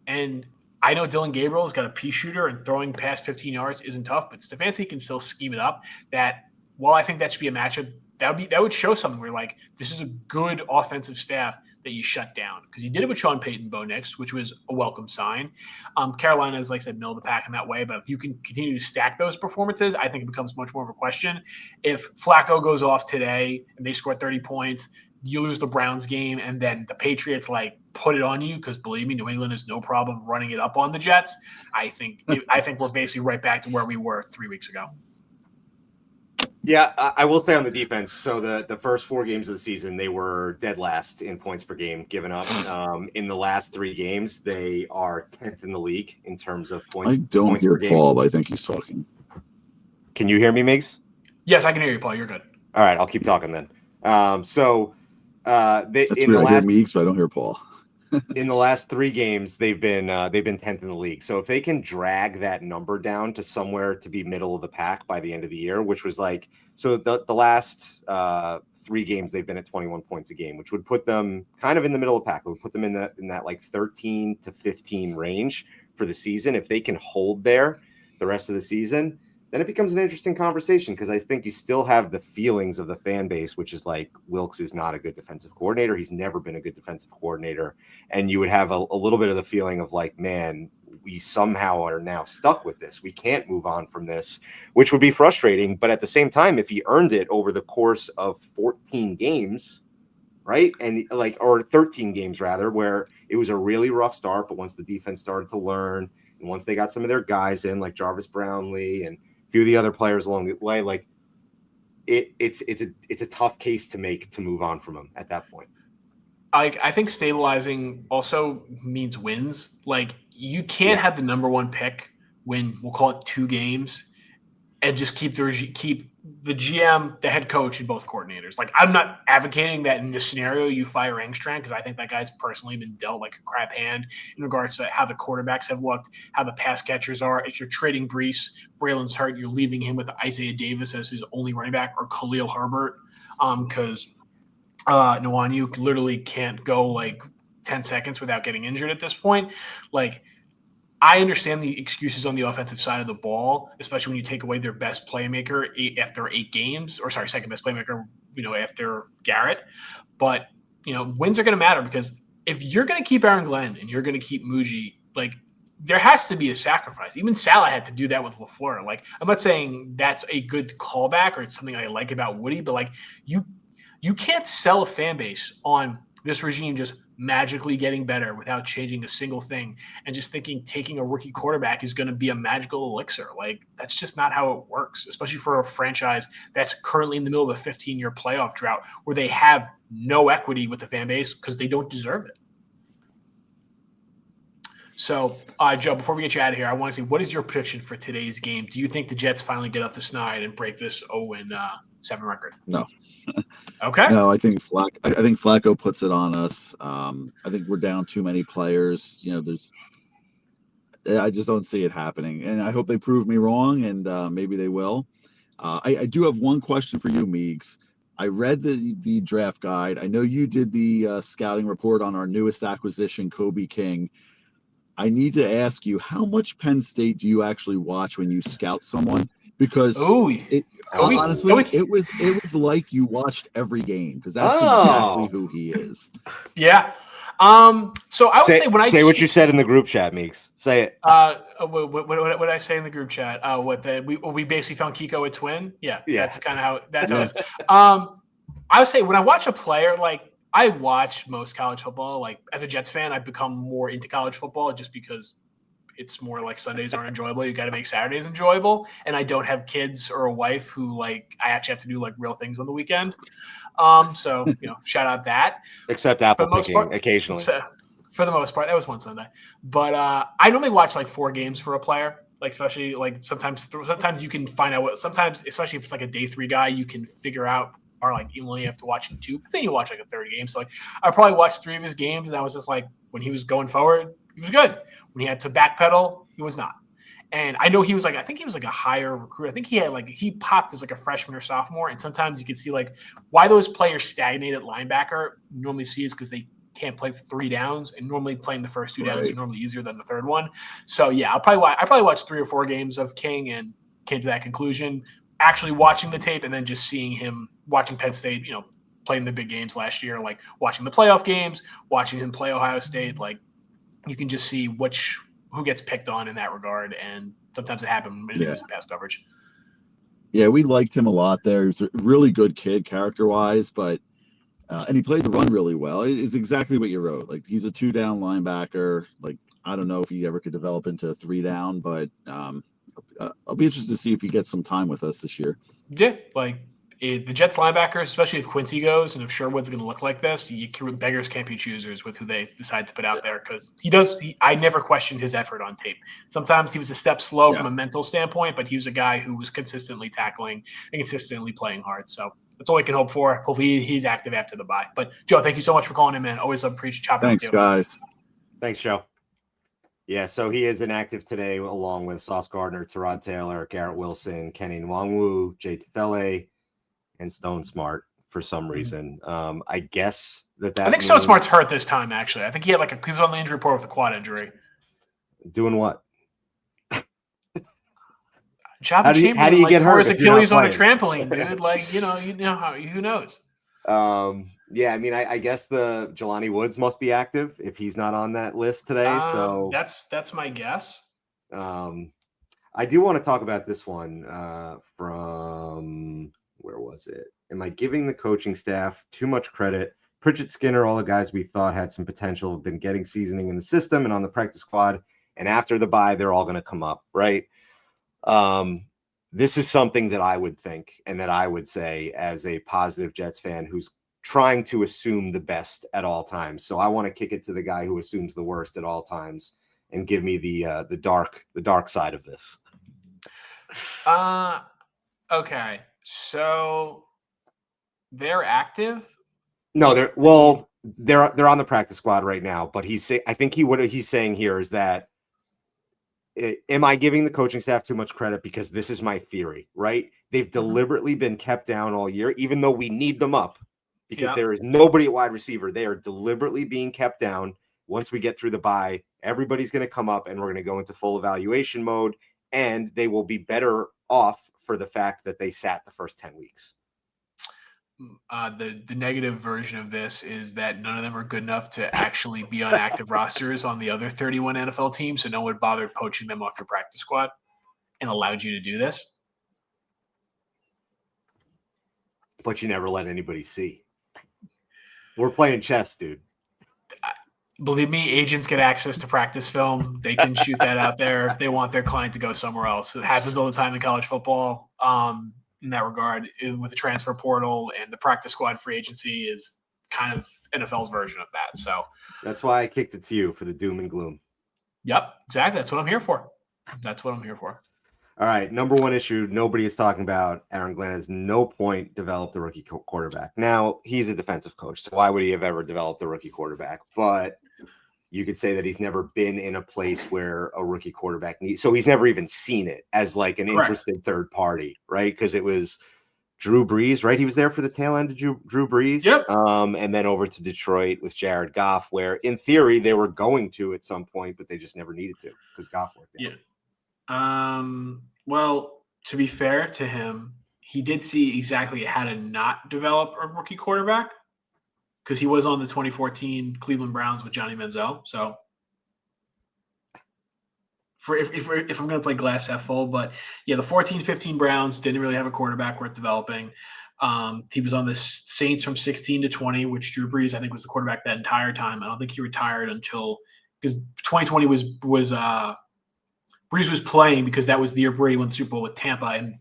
And I know Dylan Gabriel's got a pea shooter and throwing past 15 yards isn't tough, but Stefanski can still scheme it up. That while I think that should be a matchup, that would show something where like this is a good offensive staff that you shut down because you did it with Sean Payton, Bo Nix, which was a welcome sign. Carolina is, like I said, middle of the pack in that way, but if you can continue to stack those performances, I think it becomes much more of a question. If Flacco goes off today and they score 30 points, you lose the Browns game, and then the Patriots like put it on you because believe me, New England has no problem running it up on the Jets. I think we're basically right back to where we were 3 weeks ago. Yeah, I will say on the defense. So the first 4 games of the season, they were dead last in points per game given up. In the last 3 games, they are 10th in the league in terms of points. I don't points hear per game. Paul, but I think he's talking. Can you hear me, Meegs? Yes, I can hear you, Paul. You're good. All right, I'll keep talking then. That's in weird. the I hear last Meegs, but I don't hear Paul. in the last 3 games, they've been 10th in the league. So if they can drag that number down to somewhere to be middle of the pack by the end of the year, which was like so the last 3 games they've been at 21 points a game, which would put them kind of in the middle of the pack. It would put them in that like 13 to 15 range for the season. If they can hold there the rest of the season, then it becomes an interesting conversation because I think you still have the feelings of the fan base, which is like Wilkes is not a good defensive coordinator. He's never been a good defensive coordinator. And you would have a little bit of the feeling of like, man, we somehow are now stuck with this. We can't move on from this, which would be frustrating. But at the same time, if he earned it over the course of 14 games, right? And like, or 13 games rather, where it was a really rough start, but once the defense started to learn and once they got some of their guys in like Jarvis Brownlee and a few of the other players along the way, like it's a tough case to make to move on from him at that point. I think stabilizing also means wins. Like you can't have the number 1 pick win, we'll call it 2 games, and just keep the GM, the head coach, and both coordinators. Like I'm not advocating that in this scenario you fire Engstrand because I think that guy's personally been dealt like a crap hand in regards to how the quarterbacks have looked, how the pass catchers are. If you're trading Brees, Braylon's hurt, you're leaving him with Isaiah Davis as his only running back or Khalil Herbert because you literally can't go like 10 seconds without getting injured at this point. Like I understand the excuses on the offensive side of the ball, especially when you take away their best playmaker after 8 games, or sorry, second best playmaker, after Garrett. But, wins are going to matter because if you're going to keep Aaron Glenn and you're going to keep Muji, like there has to be a sacrifice. Even Salah had to do that with LaFleur. Like I'm not saying that's a good callback or it's something I like about Woody, but like you can't sell a fan base on this regime just magically getting better without changing a single thing and just thinking taking a rookie quarterback is going to be a magical elixir. Like that's just not how it works, especially for a franchise that's currently in the middle of a 15-year playoff drought where they have no equity with the fan base because they don't deserve it. So, Joe, before we get you out of here, I want to see what is your prediction for today's game? Do you think the Jets finally get up the snide and break this 0-7 record? No. Okay. No, I think Flacco puts it on us. I think we're down too many players. I just don't see it happening, and I hope they prove me wrong, and maybe they will. I do have one question for you, Meegs. I read the draft guide. I know you did the scouting report on our newest acquisition, Kobe King. I need to ask you, how much Penn State do you actually watch when you scout someone? Because honestly, it was like you watched every game because that's exactly who he is. Yeah. So I would say when I say what you said in the group chat, Meeks. Say it. What did I say in the group chat? We basically found Kiko a twin. Yeah. That's kind of how it is. I would say when I watch a player, like I watch most college football. Like as a Jets fan, I've become more into college football just because it's more like Sundays aren't enjoyable. You got to make Saturdays enjoyable. And I don't have kids or a wife who like I actually have to do like real things on the weekend. So shout out that. Except apple picking occasionally. So, for the most part, that was one Sunday. But I normally watch like 4 games for a player. Like especially like sometimes you can find out sometimes especially if it's like a day 3 guy, you can figure out. Or like you only have to watch 2. But then you watch like a 3rd game. So like I probably watched 3 of his games, and I was just like, when he was going forward, he was good. When he had to backpedal, he was not. And I know he was like, I think he was like a higher recruit. I think he popped as like a freshman or sophomore. And sometimes you can see like why those players stagnate at linebacker. You normally see is because they can't play for 3 downs, and normally playing the first 2 downs is normally easier than the third one. So yeah, I probably watched 3 or 4 games of King and came to that conclusion. Actually watching the tape and then just seeing him watching Penn State, playing the big games last year, like watching the playoff games, watching him play Ohio State, like you can just see who gets picked on in that regard, and sometimes it happened when he was in pass coverage. Yeah, we liked him a lot there. He was a really good kid character-wise, but and he played the run really well. It's exactly what you wrote. Like, he's a 2-down linebacker. Like, I don't know if he ever could develop into a 3-down, but I'll be interested to see if he gets some time with us this year. Yeah, the Jets linebackers, especially if Quincy goes and if Sherwood's going to look like this, beggars can't be choosers with who they decide to put out there, because I never questioned his effort on tape. Sometimes he was a step slow from a mental standpoint, but he was a guy who was consistently tackling and consistently playing hard. So that's all we can hope for. Hopefully he's active after the bye. But Joe, thank you so much for calling in, man. Always love chopping Thanks, with you. guys. Thanks, Joe. Yeah, so he is inactive today, along with Sauce Gardner, Tyrod Taylor, Garrett Wilson, Kenny Nwangwu, Jay Tefele, and Stone Smart for some reason. I guess that I think Stone Smart's hurt this time, actually. I think he had he was on the injury report with a quad injury. Doing what? How do you get hurt? His Achilles on a trampoline, dude. Who knows? Yeah, I mean, I guess the Jelani Woods must be active if he's not on that list today. So that's my guess. I do want to talk about this one from where was it? Am I giving the coaching staff too much credit? Pritchett, Skinner, all the guys we thought had some potential have been getting seasoning in the system and on the practice squad. And after the bye, they're all going to come up, right? This is something that I would think and that I would say as a positive Jets fan who's trying to assume the best at all times. So I want to kick it to the guy who assumes the worst at all times and give me the dark side of this. Okay. So they're active? No, they're on the practice squad right now, but I think what he's saying here is that am I giving the coaching staff too much credit? Because this is my theory, right? They've deliberately been kept down all year, even though we need them up because there is nobody at wide receiver. They are deliberately being kept down. Once we get through the bye, everybody's going to come up and we're going to go into full evaluation mode, and they will be better off for the fact that they sat the first 10 weeks. The negative version of this is that none of them are good enough to actually be on active rosters on the other 31 NFL teams, so no one bothered poaching them off your practice squad and allowed you to do this. But you never let anybody see. We're playing chess, dude. Believe me, agents get access to practice film. They can shoot that out there if they want their client to go somewhere else. It happens all the time in college football. In that regard, with the transfer portal and the practice squad free agency is kind of NFL's version of that. So that's why I kicked it to you for the doom and gloom. Yep, exactly. That's what I'm here for. All right, number one issue nobody is talking about. Aaron Glenn has no point developed a rookie quarterback. Now, he's a defensive coach, so why would he have ever developed a rookie quarterback? But you could say that he's never been in a place where a rookie quarterback needs. So he's never even seen it as like an interested third party, right? Because it was Drew Brees, right? He was there for the tail end of Drew Brees. Yep. And then over to Detroit with Jared Goff, where in theory they were going to at some point, but they just never needed to because Goff worked out. Yeah. Well, to be fair to him, he did see exactly how to not develop a rookie quarterback, because he was on the 2014 Cleveland Browns with Johnny Manziel. So if I'm going to play glass half full, but yeah, the 14-15 Browns didn't really have a quarterback worth developing. He was on the Saints from 16 to 20, which Drew Brees, I think, was the quarterback that entire time. I don't think he retired until, because 2020 was Brees was playing because that was the year Brady won the Super Bowl with Tampa, and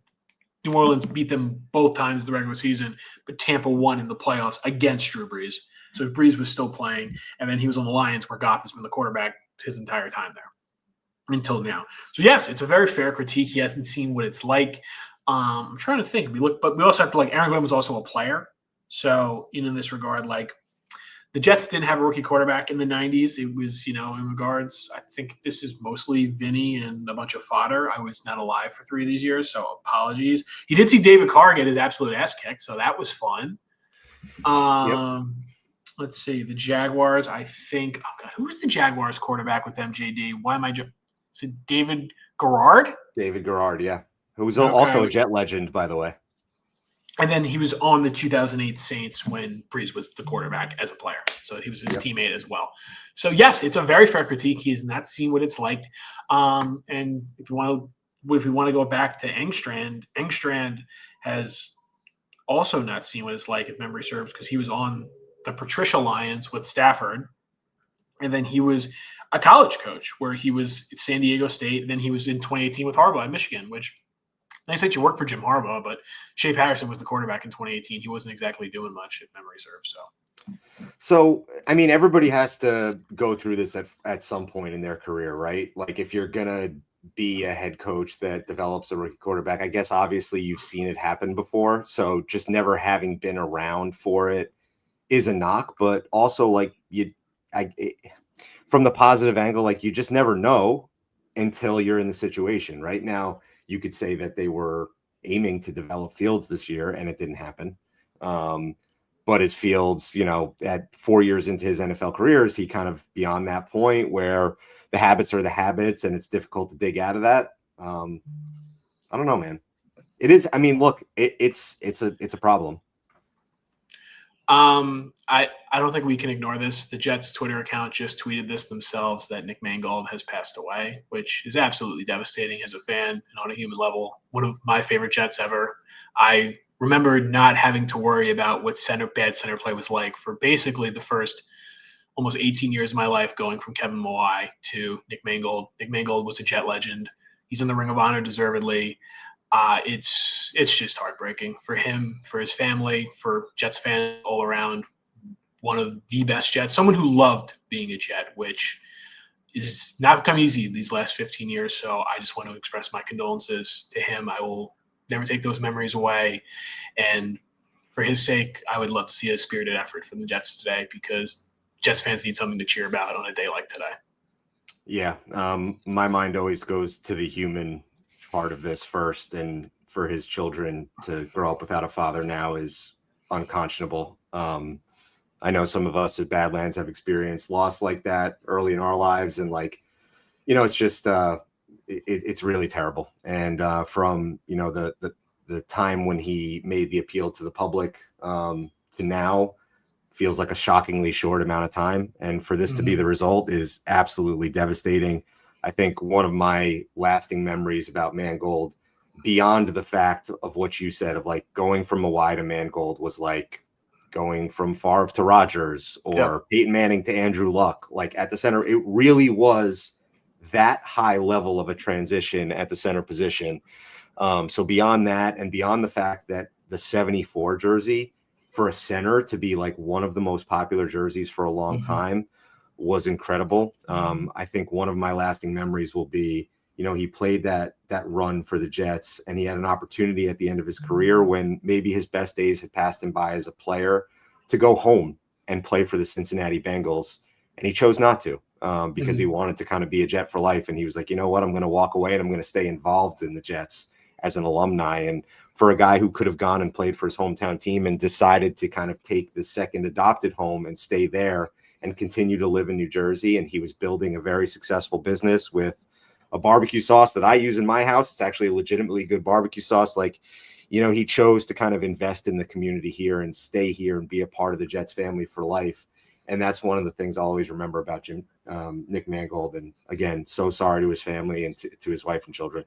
New Orleans beat them both times in the regular season, but Tampa won in the playoffs against Drew Brees. So Brees was still playing, and then he was on the Lions, where Goff has been the quarterback his entire time there until now. So yes, it's a very fair critique. He hasn't seen what it's like. I'm trying to think. But we also have to, Aaron Glenn was also a player. So in this regard, the Jets didn't have a rookie quarterback in the 90s. It was, in regards, I think this is mostly Vinny and a bunch of fodder. I was not alive for 3 of these years, so apologies. He did see David Carr get his absolute ass kicked, so that was fun. Let's see. The Jaguars, I think. Oh God, who was the Jaguars quarterback with MJD? Why am I just? Is it David Garrard? David Garrard, yeah, who was Okay. also a Jet legend, by the way. And then he was on the 2008 Saints when Breeze was the quarterback as a player. So he was his teammate as well. So yes, it's a very fair critique. He has not seen what it's like. And if we want to go back to Engstrand has also not seen what it's like, if memory serves, because he was on the Patricia Lions with Stafford. And then he was a college coach where he was at San Diego State. And then he was in 2018 with Harbaugh at Michigan, which nice that you work for Jim Harbaugh, but Shea Patterson was the quarterback in 2018. He wasn't exactly doing much, if memory serves. So, I mean, everybody has to go through this at some point in their career, right? Like if you're going to be a head coach that develops a rookie quarterback, I guess obviously you've seen it happen before. So just never having been around for it is a knock, but also like from the positive angle, like you just never know until you're in the situation. Right now, you could say that they were aiming to develop Fields this year and it didn't happen. But as Fields, at 4 years into his NFL career, is he kind of beyond that point where the habits are the habits and it's difficult to dig out of that? I don't know, man. It is. I mean, look, it's a problem. I don't think we can ignore this. The Jets Twitter account just tweeted this themselves, that Nick Mangold has passed away, which is absolutely devastating as a fan and on a human level. One of my favorite Jets ever. I remember not having to worry about what bad center play was like for basically the first almost 18 years of my life, going from Kevin Mawai to Nick Mangold. Nick Mangold was a Jet legend. He's in the Ring of Honor deservedly. It's just heartbreaking for him, for his family, for Jets fans all around. One of the best Jets, someone who loved being a Jet, which is not become easy these last 15 years. So I just want to express my condolences to him. I will never take those memories away. And for his sake, I would love to see a spirited effort from the Jets today, because Jets fans need something to cheer about on a day like today. Yeah. My mind always goes to the human part of this first, and for his children to grow up without a father now is unconscionable. I know some of us at Badlands have experienced loss like that early in our lives, and it's just it's really terrible. And from the time when he made the appeal to the public to now feels like a shockingly short amount of time, and for this to be the result is absolutely devastating. I think one of my lasting memories about Mangold, beyond the fact of what you said of like going from Mawai to Mangold, was like going from Favre to Rodgers or Peyton Manning to Andrew Luck. Like at the center, it really was that high level of a transition at the center position. So beyond that, and beyond the fact that the 74 jersey for a center to be like one of the most popular jerseys for a long time was incredible. I think one of my lasting memories will be, he played that run for the Jets, and he had an opportunity at the end of his career, when maybe his best days had passed him by as a player, to go home and play for the Cincinnati Bengals. And he chose not to, because he wanted to kind of be a Jet for life. And he was like, you know what, I'm going to walk away and I'm going to stay involved in the Jets as an alumni. And for a guy who could have gone and played for his hometown team and decided to kind of take the second adopted home and stay there and continue to live in New Jersey. And he was building a very successful business with a barbecue sauce that I use in my house. It's actually a legitimately good barbecue sauce. Like, he chose to kind of invest in the community here and stay here and be a part of the Jets family for life. And that's one of the things I'll always remember about Nick Mangold. And again, so sorry to his family and to his wife and children.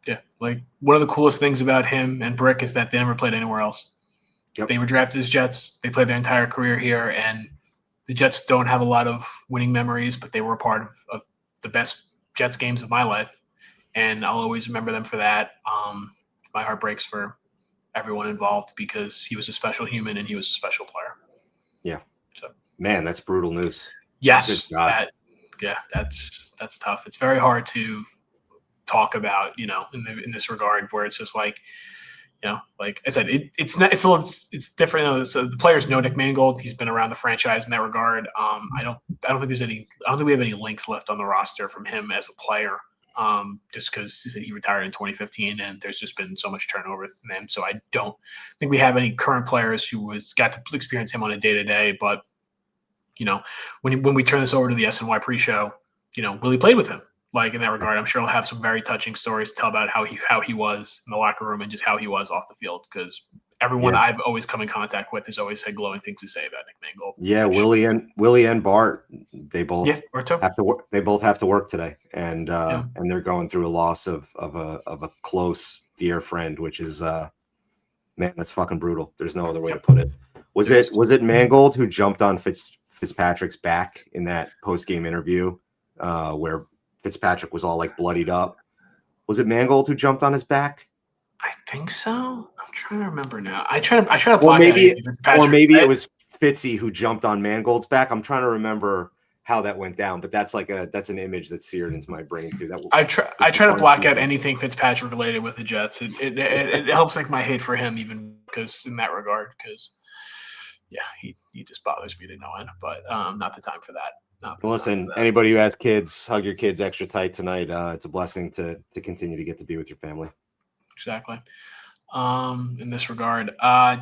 Yeah, like one of the coolest things about him and Brick is that they never played anywhere else. They were drafted as Jets. They played their entire career here, and the Jets don't have a lot of winning memories, but they were a part of the best Jets games of my life, and I'll always remember them for that. My heart breaks for everyone involved, because he was a special human and he was a special player. Yeah. So, man, that's brutal news. Yes. That's tough. It's very hard to talk about, in this regard, where it's just like, like I said, it's different. So the players know Nick Mangold. He's been around the franchise in that regard. I don't think we have any links left on the roster from him as a player. Just because he retired in 2015, and there's just been so much turnover with him. So I don't think we have any current players who got to experience him on a day-to-day, but when we turn this over to the SNY pre-show, Willie played with him. Like in that regard, I'm sure he'll have some very touching stories to tell about how he was in the locker room and just how he was off the field. Because everyone I've always come in contact with has always had glowing things to say about Nick Mangold. Yeah, Willie and Bart, they both have to work. They both have to work today, and they're going through a loss of a close dear friend, which is man, that's fucking brutal. There's no other way to put it. Was it Mangold who jumped on Fitzpatrick's back in that post game interview where Fitzpatrick was all like bloodied up? Was it Mangold who jumped on his back? I think so. I'm trying to remember now. I try to block or maybe it was Fitzy who jumped on Mangold's back. I'm trying to remember how that went down, but that's an image that's seared into my brain too. I try to block out anything Fitzpatrick related with the Jets. It helps make my hate for him even because in that regard, because he just bothers me to no end. But not the time for that. Listen, anybody who has kids, hug your kids extra tight tonight. It's a blessing to continue to get to be with your family. Exactly. In this regard,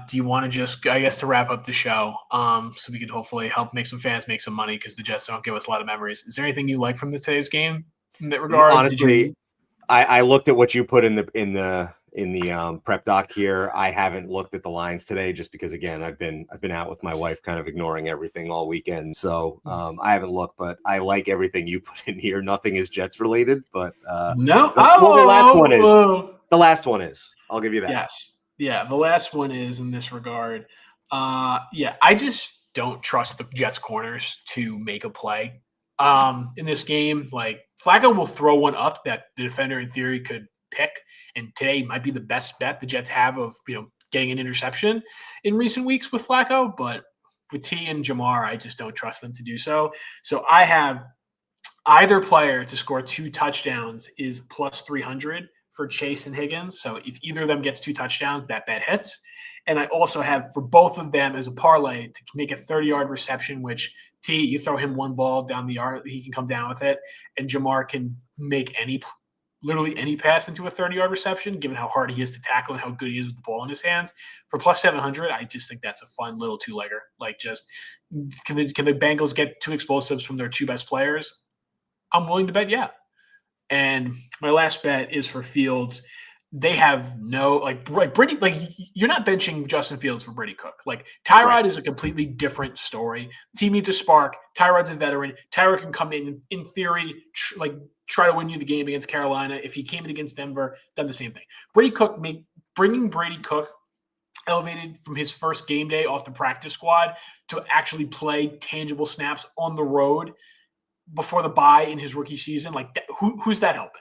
do you want to just, I guess, to wrap up the show, so we could hopefully help make some fans make some money because the Jets don't give us a lot of memories. Is there anything you like from today's game in that regard? Honestly, I looked at what you put in the prep doc here. I haven't looked at the lines today just because, again, I've been out with my wife, kind of ignoring everything all weekend. So I haven't looked, but I like everything you put in here. Nothing is Jets related, but no. The last one is. I'll give you that. Yes. Yeah, the last one is in this regard. I just don't trust the Jets corners to make a play. In this game, like Flacco will throw one up that the defender in theory could pick, and today might be the best bet the Jets have of getting an interception in recent weeks with Flacco. But with T and Jamar, I just don't trust them to do so. So I have either player to score 2 touchdowns is plus 300 for Chase and Higgins. So if either of them gets 2 touchdowns, that bet hits. And I also have for both of them as a parlay to make a 30-yard reception, which T, you throw him one ball down the yard, he can come down with it. And Jamar can make literally any pass into a 30-yard reception, given how hard he is to tackle and how good he is with the ball in his hands. For plus 700, I just think that's a fun little 2-legger. Like, just can the Bengals get 2 explosives from their 2 best players? I'm willing to bet yeah. And my last bet is for Fields. They have no Brady. You're not benching Justin Fields for Brady Cook. Like Tyrod is a completely different story. Team needs a spark. Tyrod's a veteran. Tyrod can come in theory, try to win you the game against Carolina. If he came in against Denver, done the same thing. Bringing Brady Cook elevated from his first game day off the practice squad to actually play tangible snaps on the road before the bye in his rookie season, who's that helping?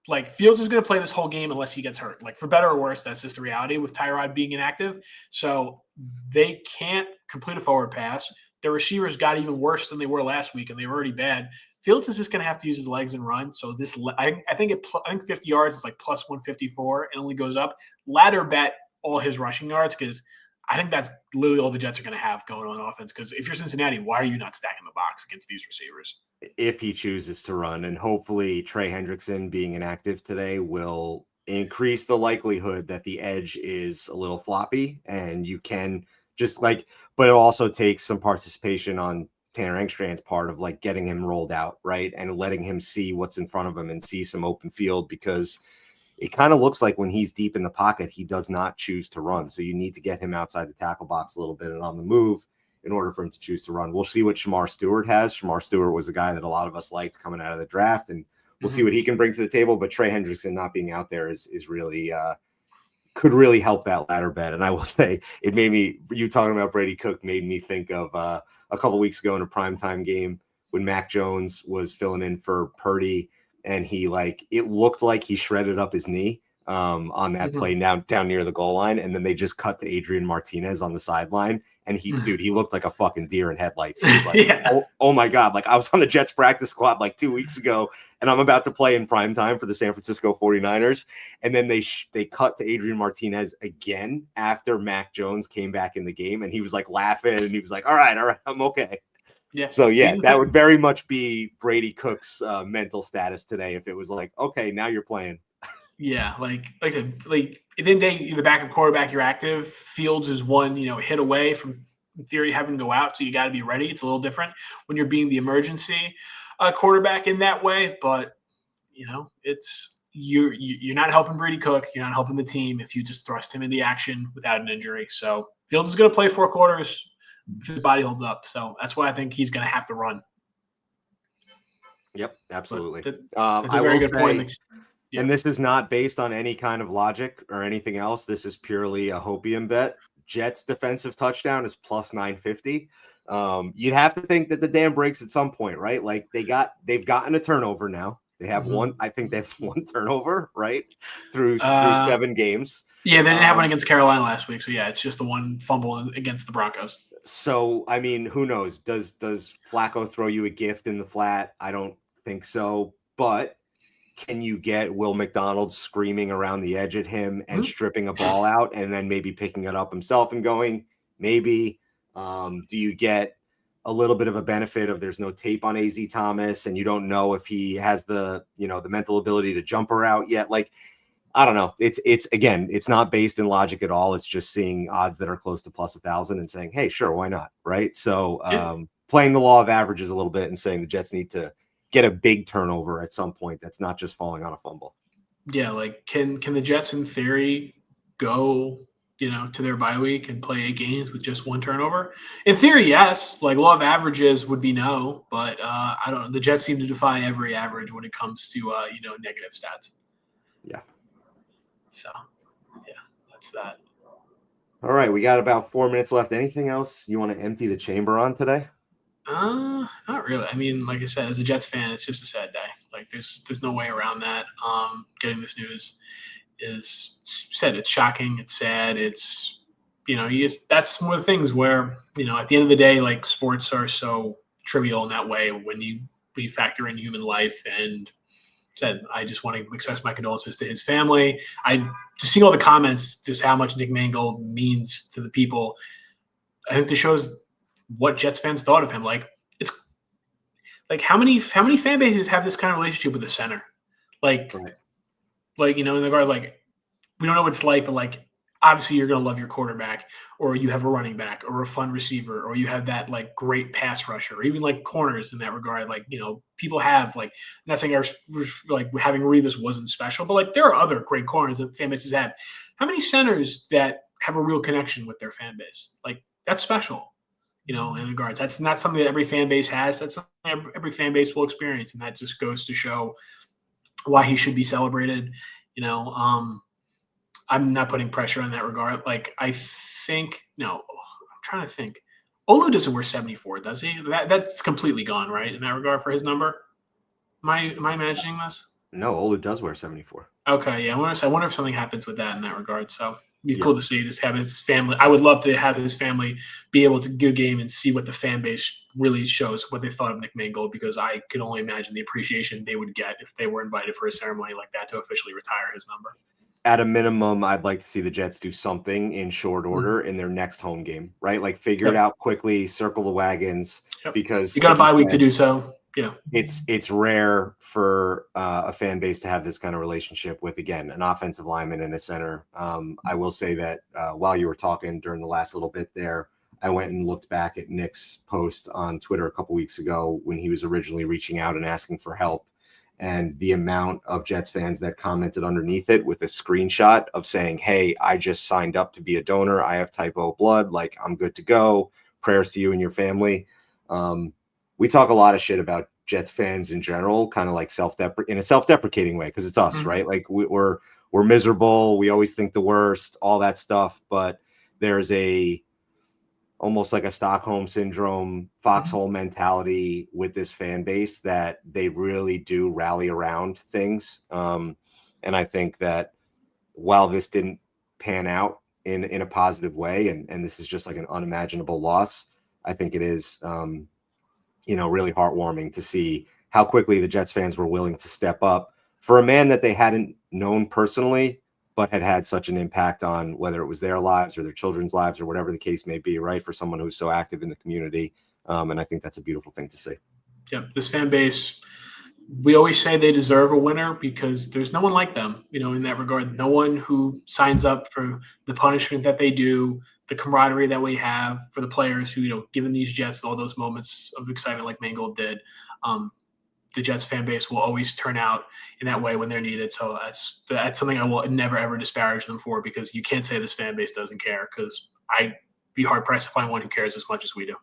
Like, Fields is going to play this whole game unless he gets hurt. Like, for better or worse, that's just the reality with Tyrod being inactive. So they can't complete a forward pass. Their receivers got even worse than they were last week, and they were already bad. Fields is just going to have to use his legs and run. So I think 50 yards is like plus 154 and only goes up. Ladder bet all his rushing yards because I think that's literally all the Jets are going to have going on offense. Because if you're Cincinnati, why are you not stacking the box against these receivers? If he chooses to run, and hopefully Trey Hendrickson being inactive today will increase the likelihood that the edge is a little floppy, and you can but it also takes some participation on Tanner Engstrand's part of getting him rolled out, right, and letting him see what's in front of him and see some open field, because it kind of looks like when he's deep in the pocket, he does not choose to run. So you need to get him outside the tackle box a little bit and on the move in order for him to choose to run. We'll see what Shamar Stewart has. Shamar Stewart was a guy that a lot of us liked coming out of the draft, and we'll see what he can bring to the table. But Trey Hendrickson not being out there is really could really help that ladder bet. And I will say, it made me, you talking about Brady Cook made me think of a couple weeks ago in a primetime game when Mac Jones was filling in for Purdy, and he it looked like he shredded up his knee on that play down near the goal line, and then they just cut to Adrian Martinez on the sideline, and he looked like a fucking deer in headlights. He was like, oh my god, I was on the Jets practice squad 2 weeks ago, and I'm about to play in prime time for the San Francisco 49ers, and then they cut to Adrian Martinez again after Mac Jones came back in the game, and he was laughing, and he was like, all right, I'm okay. Yeah. So that would very much be Brady Cook's mental status today if it was okay, now you're playing. Yeah, at the end of the day, you're the backup quarterback, you're active. Fields is one, hit away from in theory, have him go out. So you got to be ready. It's a little different when you're being the emergency quarterback in that way. But, it's you're not helping Brady Cook. You're not helping the team if you just thrust him into action without an injury. So Fields is going to play 4 quarters if his body holds up. So that's why I think he's going to have to run. Yep, absolutely. That's I a very will good say, point. Yeah. and this is not based on any kind of logic or anything else. This is purely a hopium bet. Jets defensive touchdown is plus 950. You'd have to think that the dam breaks at some point, right? Like they've gotten a turnover now. They have one. I think they have 1 turnover, right? Through 7 games. Yeah, they didn't have one against Carolina last week. So yeah, it's just the 1 fumble against the Broncos. So I mean, who knows? Does Flacco throw you a gift in the flat? I don't think so. But can you get Will McDonald screaming around the edge at him and stripping a ball out and then maybe picking it up himself and going? Maybe. Do you get a little bit of a benefit of there's no tape on AZ Thomas and you don't know if he has the mental ability to jump her out yet? Like, I don't know. It's again, it's not based in logic at all. It's just seeing odds that are close to plus 1,000 and saying, hey, sure, why not? Right. So playing the law of averages a little bit and saying the Jets need to get a big turnover at some point that's not just falling on a fumble. Yeah, like can the Jets in theory go, to their bye week and play 8 games with just 1 turnover? In theory, yes. Like law of averages would be no, but I don't know. The Jets seem to defy every average when it comes to negative stats. Yeah. So, yeah, that's that. All right, we got about 4 minutes left. Anything else you want to empty the chamber on today? Not really. I mean, like I said, as a Jets fan, it's just a sad day. Like there's no way around that. Getting this news is said. It's shocking. It's sad. It's that's one of the things where at the end of the day, like sports are so trivial in that way when you factor in human life. And said, I just want to express my condolences to his family. I just seeing all the comments, just how much Nick Mangold means to the people. I think this shows what Jets fans thought of him. Like it's like how many fan bases have this kind of relationship with the center? Like, right. Like in regards, like we don't know what it's like, but like obviously you're gonna love your quarterback, or you have a running back, or a fun receiver, or you have that like great pass rusher, or even like corners in that regard. Like people have like, I'm not saying like having Revis wasn't special, but like there are other great corners that fan bases have. How many centers that have a real connection with their fan base? Like that's special. In regards. That's not something that every fan base has. That's something every fan base will experience. And that just goes to show why he should be celebrated. I'm not putting pressure on that regard. Like, I think, I'm trying to think. Olu doesn't wear 74, does he? That's completely gone, right, in that regard for his number? Am I imagining this? No, Olu does wear 74. Okay, yeah. I wonder if something happens with that in that regard. So it'd be cool to see, just have his family. I would love to have his family be able to go game and see what the fan base really shows, what they thought of Nick Mangold, because I could only imagine the appreciation they would get if they were invited for a ceremony like that to officially retire his number. At a minimum, I'd like to see the Jets do something in short order in their next home game, right? Like figure it out quickly, circle the wagons, because you got a bye week to do so. Yeah, it's rare for a fan base to have this kind of relationship with, again, an offensive lineman and a center. I will say that while you were talking during the last little bit there, I went and looked back at Nick's post on Twitter a couple weeks ago when he was originally reaching out and asking for help. And the amount of Jets fans that commented underneath it with a screenshot of saying, hey, I just signed up to be a donor. I have type O blood. Like, I'm good to go. Prayers to you and your family. We talk a lot of shit about Jets fans in general, kind of like in a self-deprecating way, because it's us, right? Like we're miserable. We always think the worst, all that stuff. But there's almost like a Stockholm syndrome, foxhole mentality with this fan base that they really do rally around things. And I think that while this didn't pan out in a positive way, and this is just like an unimaginable loss, I think it is, really heartwarming to see how quickly the Jets fans were willing to step up for a man that they hadn't known personally, but had such an impact on whether it was their lives or their children's lives or whatever the case may be, right? For someone who's so active in the community. And I think that's a beautiful thing to see. Yeah, this fan base, we always say they deserve a winner because there's no one like them, in that regard. No one who signs up for the punishment that they do, the camaraderie that we have for the players who, given these Jets all those moments of excitement like Mangold did, the Jets fan base will always turn out in that way when they're needed. So that's something I will never, ever disparage them for, because you can't say this fan base doesn't care, because I'd be hard-pressed to find one who cares as much as we do.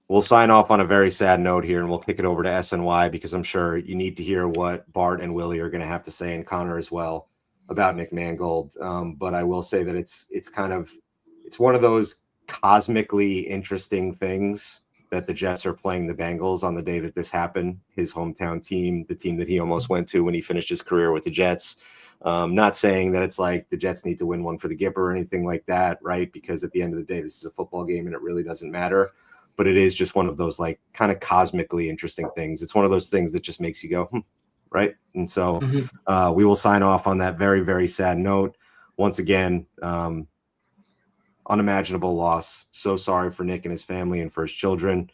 We'll sign off on a very sad note here, and we'll kick it over to SNY, because I'm sure you need to hear what Bart and Willie are going to have to say, and Connor as well, about Nick Mangold. But I will say that it's one of those cosmically interesting things that the Jets are playing the Bengals on the day that this happened. His hometown team, the team that he almost went to when he finished his career with the Jets. Not saying that it's like the Jets need to win one for the Gipper or anything like that, right? Because at the end of the day, this is a football game and it really doesn't matter. But it is just one of those like kind of cosmically interesting things. It's one of those things that just makes you go, right? And so we will sign off on that very, very sad note. Once again, unimaginable loss. So sorry for Nick and his family and for his children.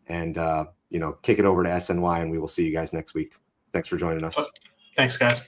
And, kick it over to SNY, and we will see you guys next week. Thanks for joining us. Thanks, guys.